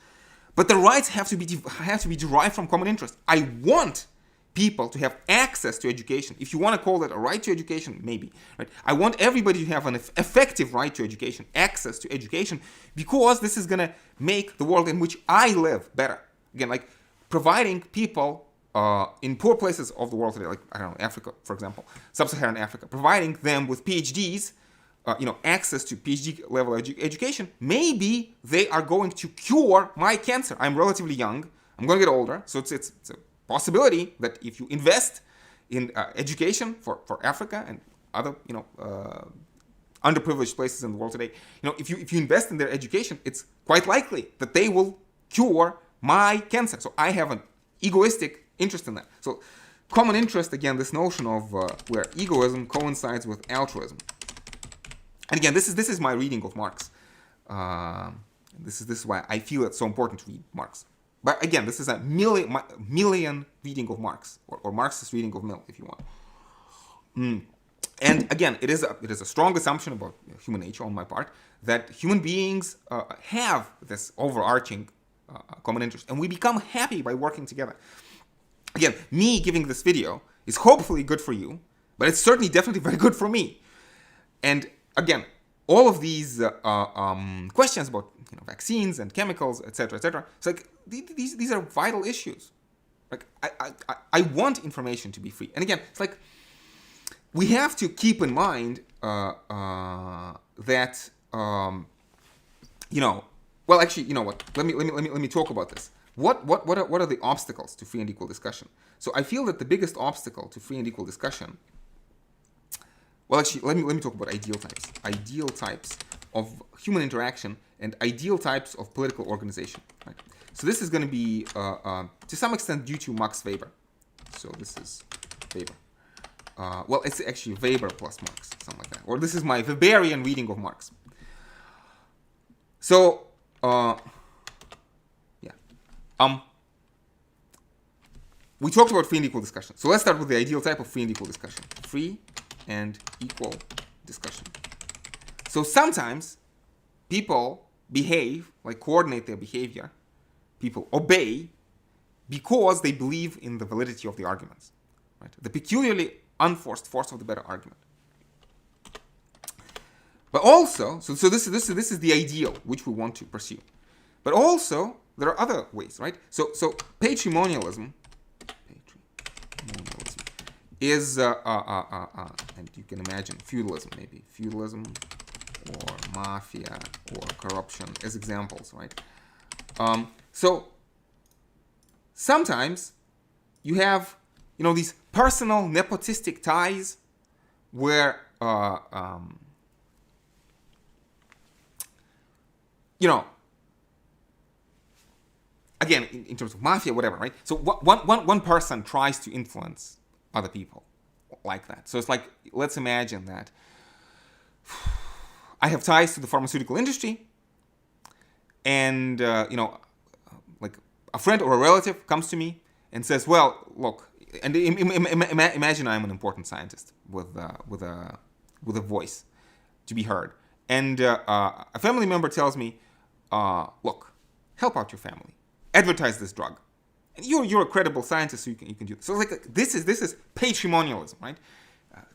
but the rights have to be derived from common interest. I want people to have access to education. If you want to call that a right to education, maybe, right? I want everybody to have an effective right to education, access to education, because this is going to make the world in which I live better. Again, like providing people in poor places of the world today, like, I don't know, Africa, for example, sub-Saharan Africa, providing them with PhDs, access to PhD level education, maybe they are going to cure my cancer. I'm relatively young. I'm going to get older. So it's a possibility that if you invest in education for Africa and other, underprivileged places in the world today, if you invest in their education, it's quite likely that they will cure my cancer. So I have an egoistic interest in that. So common interest, again, this notion of where egoism coincides with altruism. And again, this is my reading of Marx. This is why I feel it's so important to read Marx. But again, this is a Millian reading of Marx, or Marxist reading of Mill, if you want. And again, it is a strong assumption about human nature on my part that human beings have this overarching common interest, and we become happy by working together. Again, me giving this video is hopefully good for you, but it's certainly definitely very good for me. And again, all of these questions about vaccines and chemicals, etc., it's like these are vital issues. Like I want information to be free, and again, it's like we have to keep in mind that well, actually, you know what? Let me talk about this. What are the obstacles to free and equal discussion? So I feel that the biggest obstacle to free and equal discussion. Well, actually, let me talk about ideal types. Ideal types of human interaction and ideal types of political organization. Right? So this is going to be, to some extent, due to Max Weber. So this is Weber. Well, it's actually Weber plus Marx, something like that. Or this is my Weberian reading of Marx. So, we talked about free and equal discussion. So let's start with the ideal type of free and equal discussion. Free and equal discussion. So sometimes people behave, like coordinate their behavior, people obey because they believe in the validity of the arguments, right? The peculiarly unforced force of the better argument. But also, so this is the ideal which we want to pursue. But also, there are other ways, right? So patrimonialism is, and you can imagine feudalism, maybe feudalism or mafia or corruption as examples, right? So sometimes you have, these personal nepotistic ties where, again, in terms of mafia, whatever, right? So one person tries to influence other people like that. So it's like, let's imagine that I have ties to the pharmaceutical industry, and, like a friend or a relative comes to me and says, well, look, and imagine I'm an important scientist with a voice to be heard. And a family member tells me, look, help out your family. Advertise this drug. And you're a credible scientist, so you can do this. So like this is patrimonialism, right?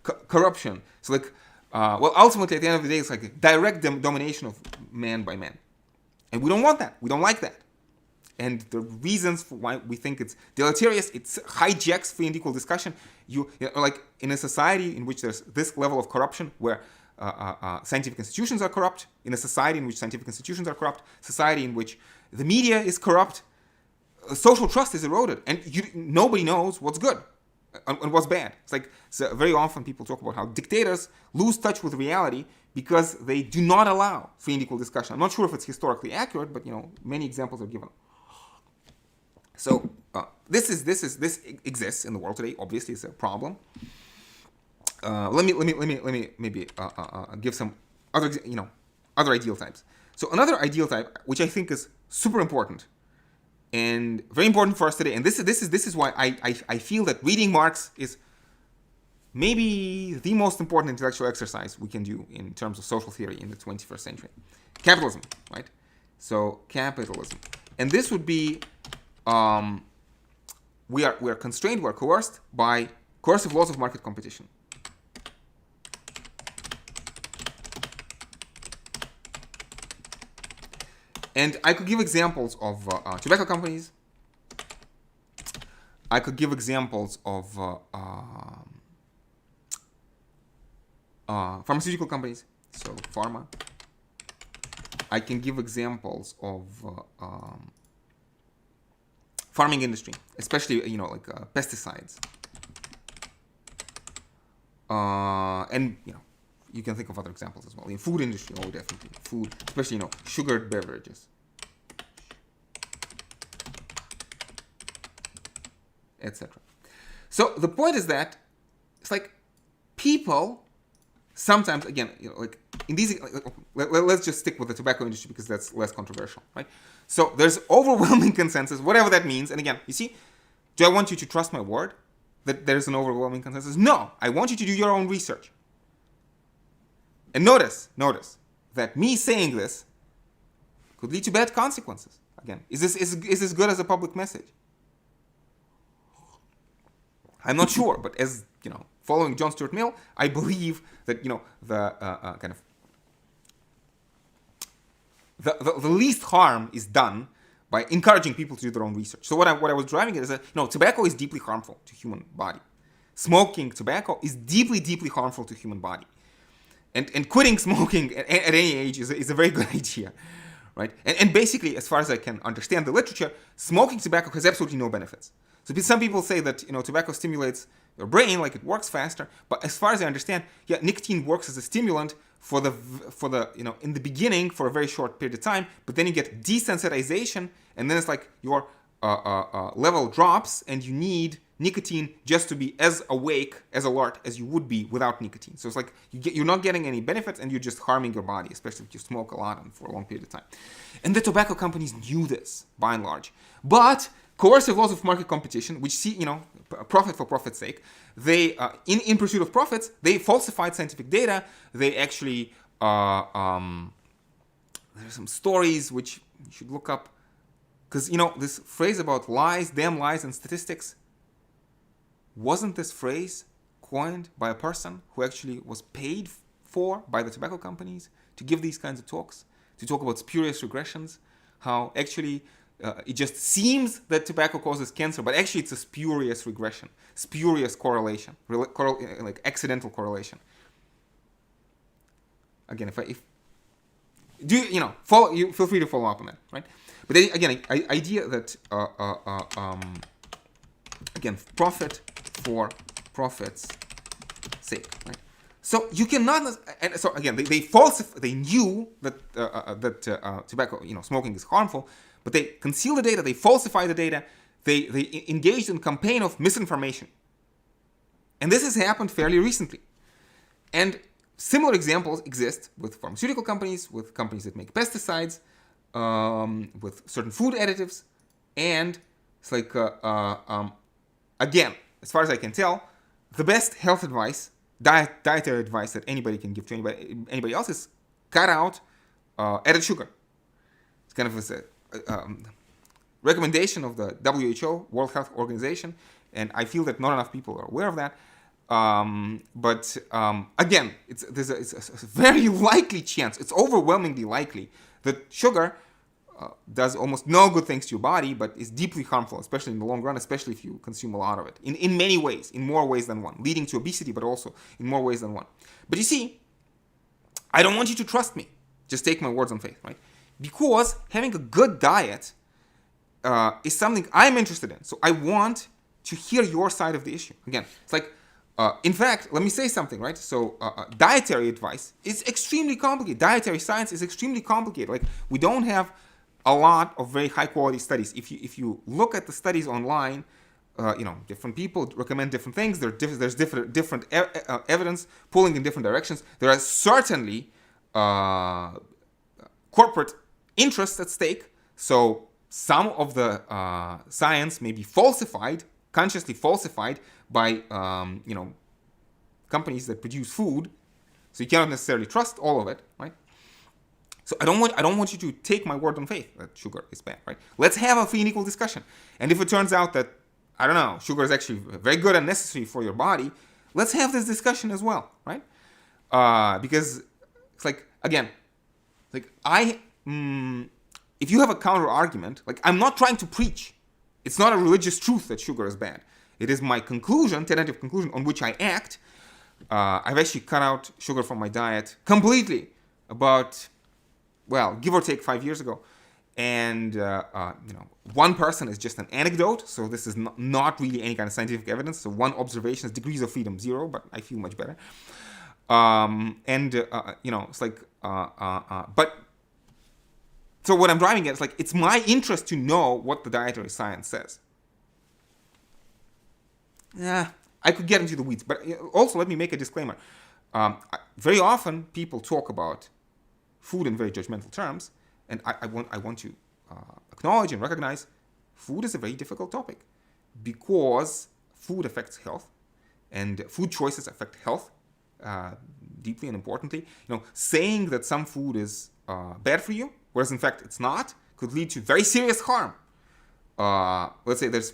Corruption. So like, well, ultimately at the end of the day, it's like a direct domination of man by man. And we don't want that. We don't like that. And the reasons for why we think it's deleterious, it hijacks free and equal discussion. Like in a society in which there's this level of corruption, where scientific institutions are corrupt, in a society in which scientific institutions are corrupt, society in which the media is corrupt, social trust is eroded, and nobody knows what's good and what's bad. It's like, so very often people talk about how dictators lose touch with reality because they do not allow free and equal discussion. I'm not sure if it's historically accurate, but many examples are given. So this exists in the world today. Obviously, it's a problem. Let me maybe give some other ideal types. So another ideal type, which I think is super important and very important for us today, and this is why I feel that reading Marx is maybe the most important intellectual exercise we can do in terms of social theory in the 21st century. Capitalism, right? So capitalism, and this would be we are constrained, we're coerced by coercive laws of market competition. And I could give examples of tobacco companies. I could give examples of pharmaceutical companies, so pharma. I can give examples of farming industry, especially like pesticides. And you can think of other examples as well. In food industry, definitely food, especially sugared beverages, etc. So the point is that it's like people sometimes, again, like in these, let's just stick with the tobacco industry because that's less controversial, right? So there's overwhelming consensus, whatever that means. And again, you see, do I want you to trust my word that there's an overwhelming consensus? No, I want you to do your own research. And notice that me saying this could lead to bad consequences. Again, is this good as a public message? I'm not sure, but as following John Stuart Mill, I believe that the kind of the least harm is done by encouraging people to do their own research. So what I was driving at is that tobacco is deeply harmful to human body. Smoking tobacco is deeply, deeply harmful to human body. And quitting smoking at any age is a very good idea, right? And basically, as far as I can understand the literature, smoking tobacco has absolutely no benefits. So some people say that tobacco stimulates your brain, like it works faster. But as far as I understand, nicotine works as a stimulant for the in the beginning for a very short period of time. But then you get desensitization, and then it's like your level drops, and you need nicotine just to be as awake, as alert as you would be without nicotine. So it's like you're not getting any benefits, and you're just harming your body, especially if you smoke a lot and for a long period of time. And the tobacco companies knew this by and large, but coercive laws of market competition, which see profit for profit's sake, they in pursuit of profits, they falsified scientific data. They actually are some stories which you should look up. Because, this phrase about lies, damn lies, and statistics, wasn't this phrase coined by a person who actually was paid for by the tobacco companies to give these kinds of talks, to talk about spurious regressions, how actually it just seems that tobacco causes cancer, but actually it's a spurious regression, spurious correlation, like accidental correlation. Again, follow, you feel free to follow up on that, right? But then, again, idea that again, profit for profit's sake, right? So you cannot, and so again, they falsify. They knew that tobacco, smoking is harmful, but they conceal the data. They falsify the data. They engaged in a campaign of misinformation, and this has happened fairly recently. And similar examples exist with pharmaceutical companies, with companies that make pesticides, with certain food additives, and it's like again, as far as I can tell, the best health advice, dietary advice that anybody can give to anybody else is cut out added sugar. It's kind of a recommendation of the WHO, World Health Organization, and I feel that not enough people are aware of that. But again, it's a very likely chance, it's overwhelmingly likely that sugar does almost no good things to your body, but is deeply harmful, especially in the long run, especially if you consume a lot of it. In many ways, in more ways than one, leading to obesity, but also in more ways than one. But you see, I don't want you to trust me. Just take my words on faith, right? Because having a good diet is something I'm interested in. So I want to hear your side of the issue. Again, it's like, in fact, let me say something, right? So dietary advice is extremely complicated. Dietary science is extremely complicated. Like, we don't have a lot of very high quality studies. If you look at the studies online, different people recommend different things. There's different evidence pulling in different directions. There are certainly corporate interests at stake. So some of the science may be falsified, consciously falsified by companies that produce food. So you cannot necessarily trust all of it, right? So I don't want you to take my word on faith that sugar is bad, right? Let's have a free and equal discussion. And if it turns out that, I don't know, sugar is actually very good and necessary for your body, let's have this discussion as well, right? Because it's like, again, like if you have a counter argument, like, I'm not trying to preach. It's not a religious truth that sugar is bad. It is my conclusion, tentative conclusion, on which I act. I've actually cut out sugar from my diet completely about, well, give or take 5 years ago. And, one person is just an anecdote. So this is not really any kind of scientific evidence. So one observation is degrees of freedom 0, but I feel much better. It's like, but so what I'm driving at is like, it's my interest to know what the dietary science says. Yeah, I could get into the weeds, but also let me make a disclaimer. Very often people talk about food in very judgmental terms, and I want to acknowledge and recognize food is a very difficult topic because food affects health, and food choices affect health deeply and importantly. Saying that some food is bad for you, whereas in fact it's not, could lead to very serious harm. Let's say there's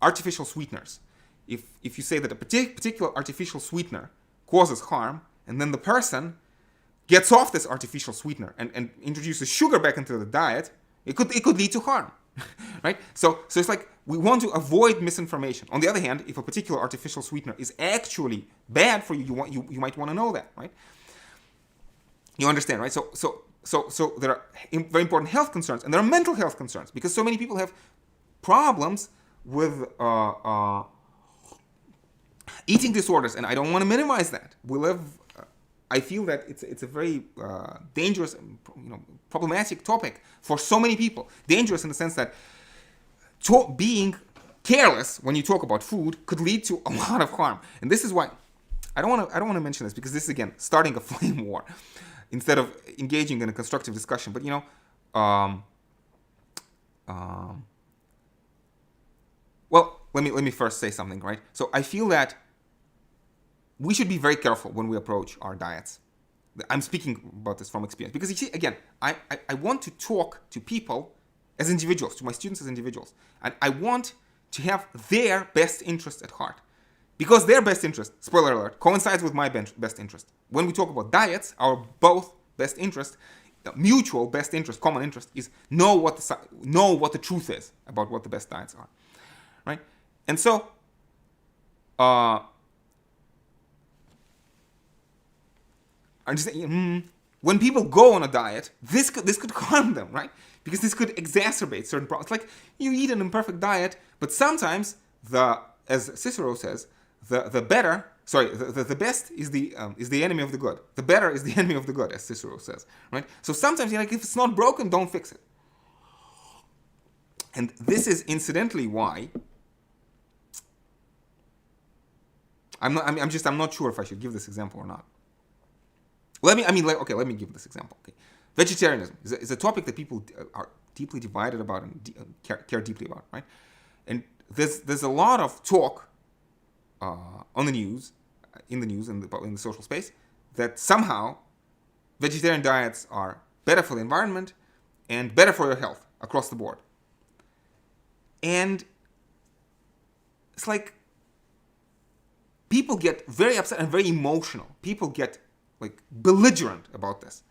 artificial sweeteners. If you say that a particular artificial sweetener causes harm, and then the person gets off this artificial sweetener and introduces sugar back into the diet, it could lead to harm, right? So it's like, we want to avoid misinformation. On the other hand, if a particular artificial sweetener is actually bad for you, you might want to know that, right? You understand, right? So there are very important health concerns, and there are mental health concerns, because so many people have problems with eating disorders, and I don't want to minimize that. I feel that it's a very dangerous, problematic topic for so many people. Dangerous in the sense that being careless when you talk about food could lead to a lot of harm, and this is why I don't want to mention this, because this is again starting a flame war instead of engaging in a constructive discussion. But well, let me first say something, right? So I feel that we should be very careful when we approach our diets. I'm speaking about this from experience. Because you see, again, I want to talk to people as individuals, to my students as individuals. And I want to have their best interest at heart. Because their best interest, spoiler alert, coincides with my best interest. When we talk about diets, our both best interest, mutual best interest, common interest, is know what the truth is about what the best diets are. Right? And so, I'm just saying, when people go on a diet, this could harm them, right? Because this could exacerbate certain problems. Like, you eat an imperfect diet, but sometimes as Cicero says, the best is the enemy of the good. The better is the enemy of the good, as Cicero says, right? So sometimes, if it's not broken, don't fix it. And this is incidentally why I'm not sure if I should give this example or not. Let me give this example. Okay. Vegetarianism is a topic that people are deeply divided about and care deeply about, right? And there's a lot of talk on the news, in the social space, that somehow vegetarian diets are better for the environment and better for your health across the board. And it's like people get very upset and very emotional. People get belligerent about this.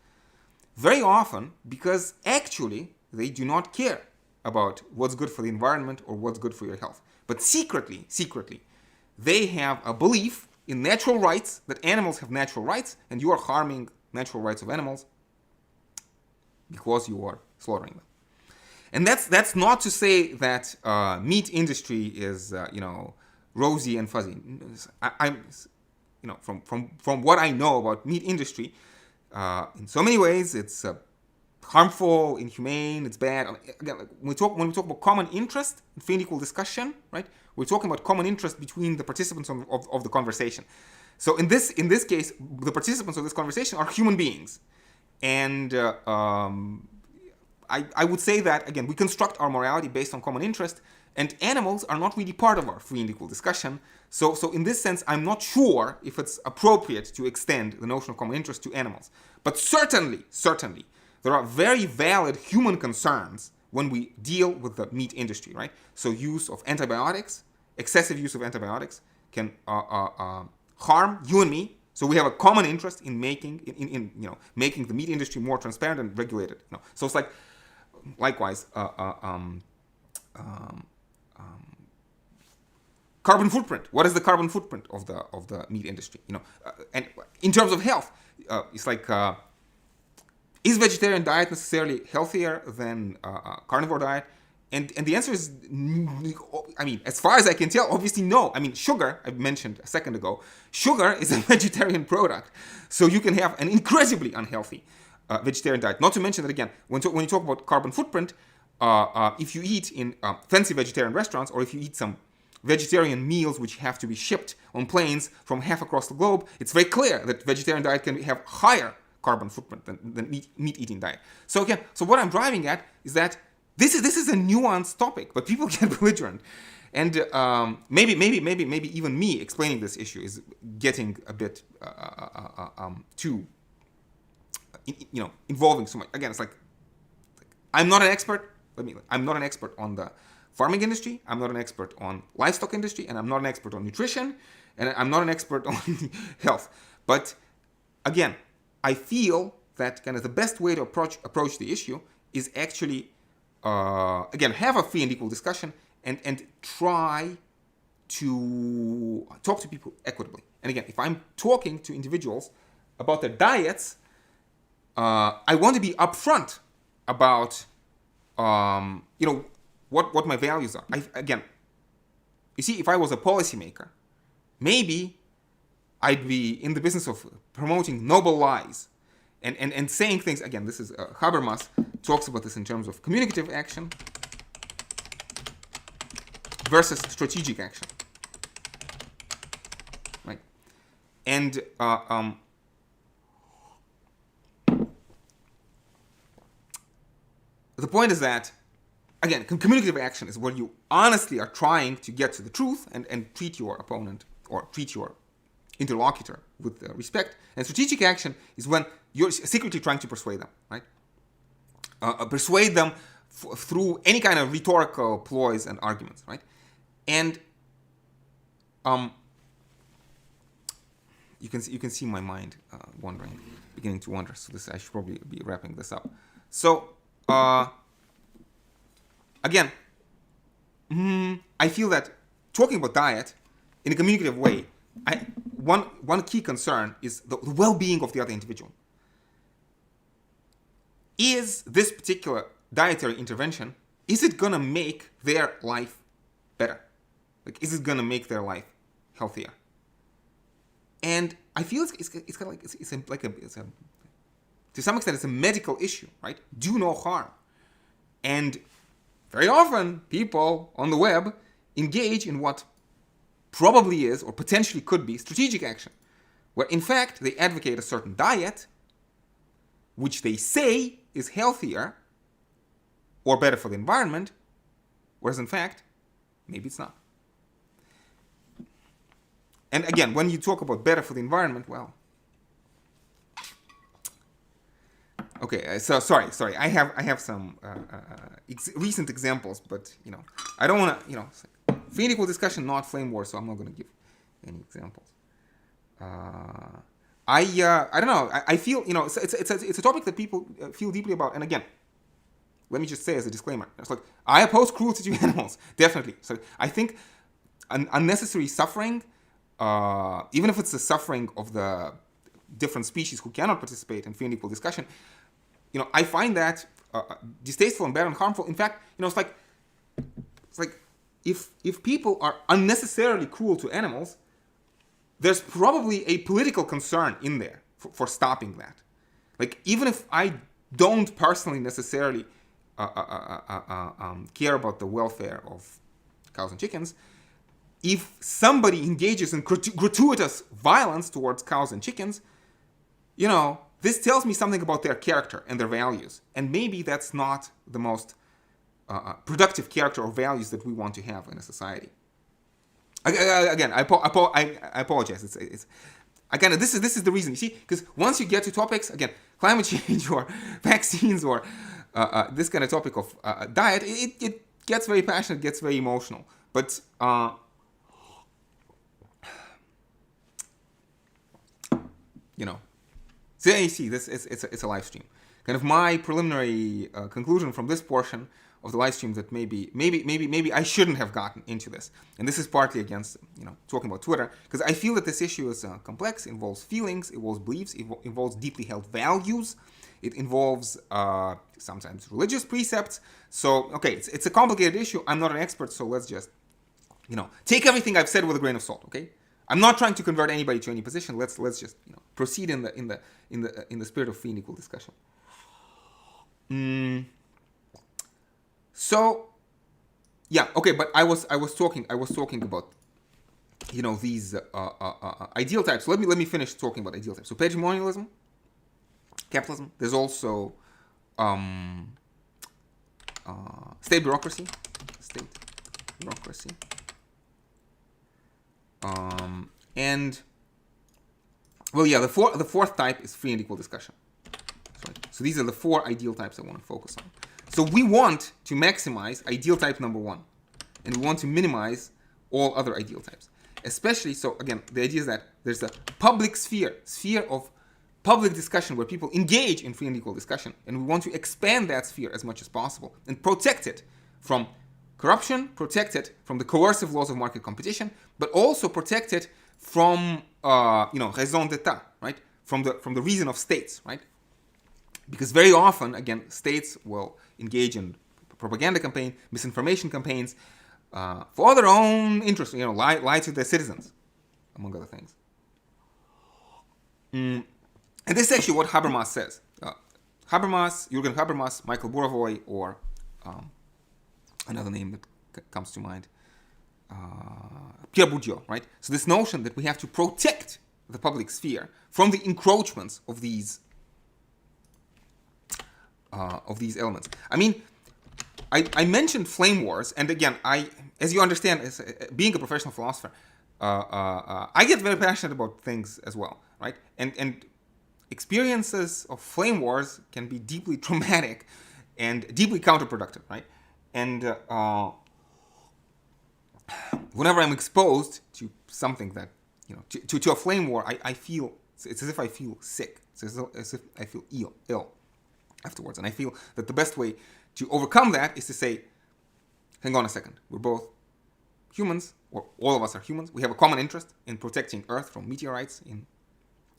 Very often because actually they do not care about what's good for the environment or what's good for your health. But secretly, they have a belief in natural rights, that animals have natural rights, and you are harming natural rights of animals because you are slaughtering them. And that's not to say that meat industry is rosy and fuzzy. From what I know about meat industry, in so many ways it's harmful, inhumane, it's bad. Again, when we talk about common interest in free and equal discussion, right? We're talking about common interest between the participants of the conversation. So in this case, the participants of this conversation are human beings, and I would say that again we construct our morality based on common interest. And animals are not really part of our free and equal discussion. So in this sense, I'm not sure if it's appropriate to extend the notion of common interest to animals. But certainly, there are very valid human concerns when we deal with the meat industry, right? So use of antibiotics, excessive use of antibiotics can harm you and me. So we have a common interest in making the meat industry more transparent and regulated. So it's like, likewise, carbon footprint. What is the carbon footprint of the meat industry? And in terms of health, it's like, is vegetarian diet necessarily healthier than carnivore diet? And the answer is, as far as I can tell, obviously no. Sugar, I mentioned a second ago, sugar is a vegetarian product, so you can have an incredibly unhealthy vegetarian diet. Not to mention that again, when you talk about carbon footprint, if you eat in fancy vegetarian restaurants, or if you eat some vegetarian meals which have to be shipped on planes from half across the globe, it's very clear that vegetarian diet can have higher carbon footprint than meat eating diet. So again, what I'm driving at is that this is a nuanced topic, but people get belligerent, and maybe even me explaining this issue is getting a bit too involving so much. Again, it's like I'm not an expert. I'm not an expert on the farming industry, I'm not an expert on livestock industry, and I'm not an expert on nutrition, and I'm not an expert on health. But again, I feel that kind of the best way to approach the issue is actually, have a free and equal discussion and try to talk to people equitably. And again, if I'm talking to individuals about their diets, I want to be upfront about, what my values are. You see, if I was a policymaker, maybe I'd be in the business of promoting noble lies and saying things. Again, this is Habermas talks about this in terms of communicative action versus strategic action, right? And the point is that, again, communicative action is where you honestly are trying to get to the truth and treat your opponent or treat your interlocutor with respect. And strategic action is when you're secretly trying to persuade them, right? Persuade them through any kind of rhetorical ploys and arguments, right? And you can see my mind beginning to wander. So I should probably be wrapping this up. So again, I feel that talking about diet in a communicative way, one key concern is the well-being of the other individual. Is this particular dietary intervention, is it gonna make their life better? Like, is it gonna make their life healthier? And I feel it's kind of like it's a to some extent it's a medical issue, right? Do no harm. And very often people on the web engage in what probably is or potentially could be strategic action, where in fact they advocate a certain diet which they say is healthier or better for the environment, whereas in fact maybe it's not. And again, when you talk about better for the environment, well, okay. So sorry. I have some recent examples, but I don't want to. Free and equal discussion, not flame war. So I'm not going to give any examples. I don't know. I feel it's a topic that people feel deeply about. And again, let me just say as a disclaimer, it's like I oppose cruelty to animals, definitely. So I think unnecessary suffering. Even if it's the suffering of the different species who cannot participate in free and equal discussion, I find that distasteful and bad and harmful. In fact, it's like if people are unnecessarily cruel to animals, there's probably a political concern in there for stopping that. Like, even if I don't personally necessarily care about the welfare of cows and chickens, if somebody engages in gratuitous violence towards cows and chickens, this tells me something about their character and their values. And maybe that's not the most productive character or values that we want to have in a society. Again, I apologize. It's again, this is the reason. You see, because once you get to topics, again, climate change or vaccines or this kind of topic of diet, it gets very passionate, gets very emotional. But so you see, it's a live stream. Kind of my preliminary conclusion from this portion of the live stream that maybe I shouldn't have gotten into this, and this is partly against talking about Twitter, because I feel that this issue is complex, involves feelings, involves beliefs, involves deeply held values, it involves sometimes religious precepts. So okay, it's a complicated issue. I'm not an expert, so let's just take everything I've said with a grain of salt. Okay. I'm not trying to convert anybody to any position. Let's just proceed in the spirit of free and equal discussion. So yeah, okay, but I was talking about these ideal types. Let me finish talking about ideal types. So patrimonialism, capitalism. There's also state bureaucracy. And well, yeah, the fourth type is free and equal discussion. So these are the four ideal types I want to focus on. So we want to maximize ideal type number one, and we want to minimize all other ideal types. Especially, so again, the idea is that there's a public sphere of public discussion where people engage in free and equal discussion, and we want to expand that sphere as much as possible and protect it from corruption, protect it from the coercive laws of market competition, but also protect it from raison d'etat, right? From the reason of states, right? Because very often, again, states will engage in propaganda campaign, misinformation campaigns for their own interests. Lie to their citizens, among other things. And this is actually what Habermas says. Jürgen Habermas, Michael Burawoy, or another name that comes to mind, Pierre Bourdieu, right? So this notion that we have to protect the public sphere from the encroachments of these elements. I mean, I mentioned flame wars, and again, as you understand, being a professional philosopher, I get very passionate about things as well, right? And experiences of flame wars can be deeply traumatic and deeply counterproductive, right? And whenever I'm exposed to something that, to a flame war, I feel, it's as if I feel sick. It's as if I feel ill afterwards. And I feel that the best way to overcome that is to say, hang on a second, we're both humans, or all of us are humans. We have a common interest in protecting Earth from meteorites,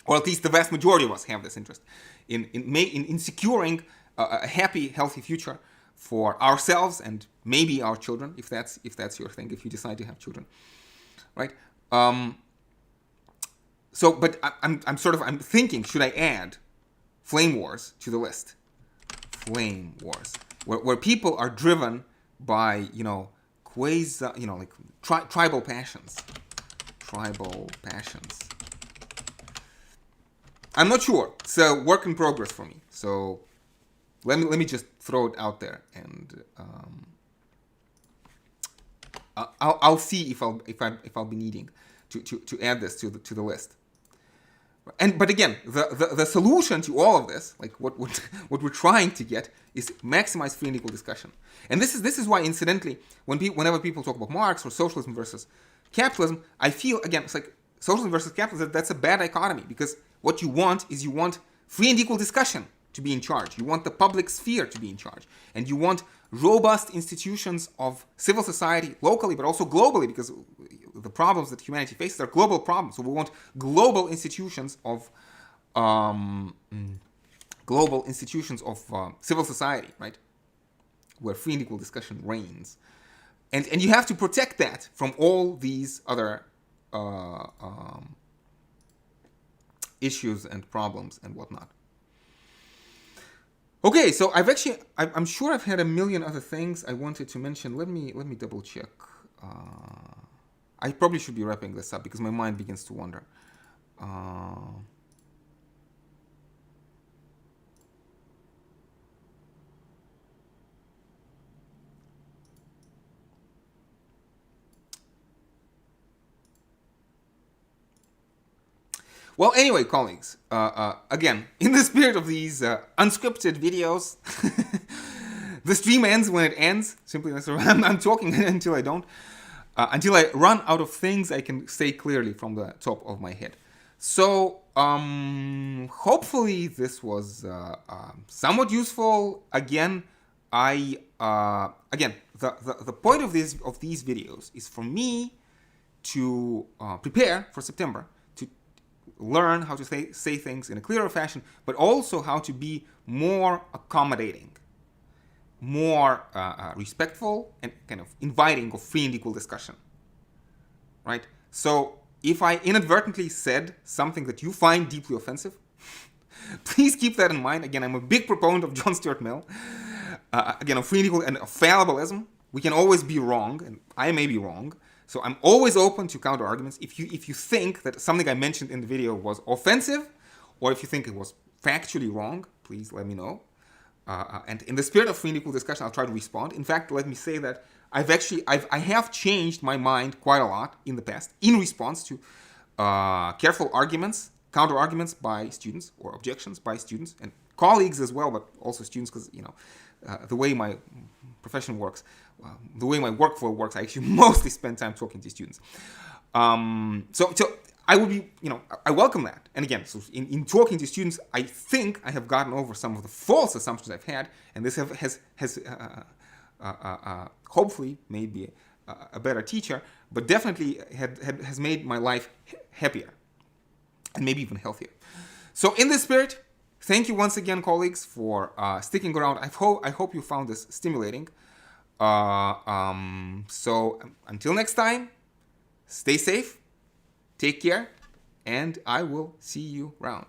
or at least the vast majority of us have this interest in securing a happy, healthy future for ourselves and maybe our children, if that's your thing, if you decide to have children, right? But I'm thinking, should I add flame wars to the list? Flame wars, where people are driven by, quasi, like tribal passions. Tribal passions. I'm not sure. It's a work in progress for me. So let me just throw it out there, and I'll see if I'll be needing to add this to the list. But again, the solution to all of this, like what we're trying to get, is maximize free and equal discussion. And this is why, incidentally, whenever people talk about Marx or socialism versus capitalism, I feel, again, it's like socialism versus capitalism, that's a bad dichotomy, because what you want is free and equal discussion to be in charge. You want the public sphere to be in charge. And you want robust institutions of civil society locally, but also globally, because the problems that humanity faces are global problems. So we want global institutions of civil society, right? Where free and equal discussion reigns. And you have to protect that from all these other issues and problems and whatnot. Okay, so I'm sure I've had a million other things I wanted to mention. Let me double check. I probably should be wrapping this up because my mind begins to wander. Well, anyway, colleagues, again, in the spirit of these unscripted videos, the stream ends when it ends. Simply, I'm talking until I don't. Until I run out of things I can say clearly from the top of my head. So, hopefully this was somewhat useful. Again, the point of these videos is for me to prepare for September, to learn how to say things in a clearer fashion, but also how to be more accommodating, more respectful, and kind of inviting of free and equal discussion, right? So if I inadvertently said something that you find deeply offensive, please keep that in mind. Again, I'm a big proponent of John Stuart Mill. Again, of free and equal and of fallibilism. We can always be wrong, and I may be wrong. So I'm always open to counter arguments. If you think that something I mentioned in the video was offensive, or if you think it was factually wrong, please let me know. And in the spirit of free and equal discussion, I'll try to respond. In fact, let me say that I have changed my mind quite a lot in the past in response to careful arguments, counter arguments by students, or objections by students and colleagues as well, but also students, because the way my profession works, the way my workflow works, I actually mostly spend time talking to students. So I would be, I welcome that. And again, so in talking to students, I think I have gotten over some of the false assumptions I've had, and this has hopefully made me a better teacher, but definitely has made my life happier and maybe even healthier. So in this spirit, thank you once again, colleagues, for sticking around. I hope you found this stimulating. So until next time, stay safe, take care, and I will see you around.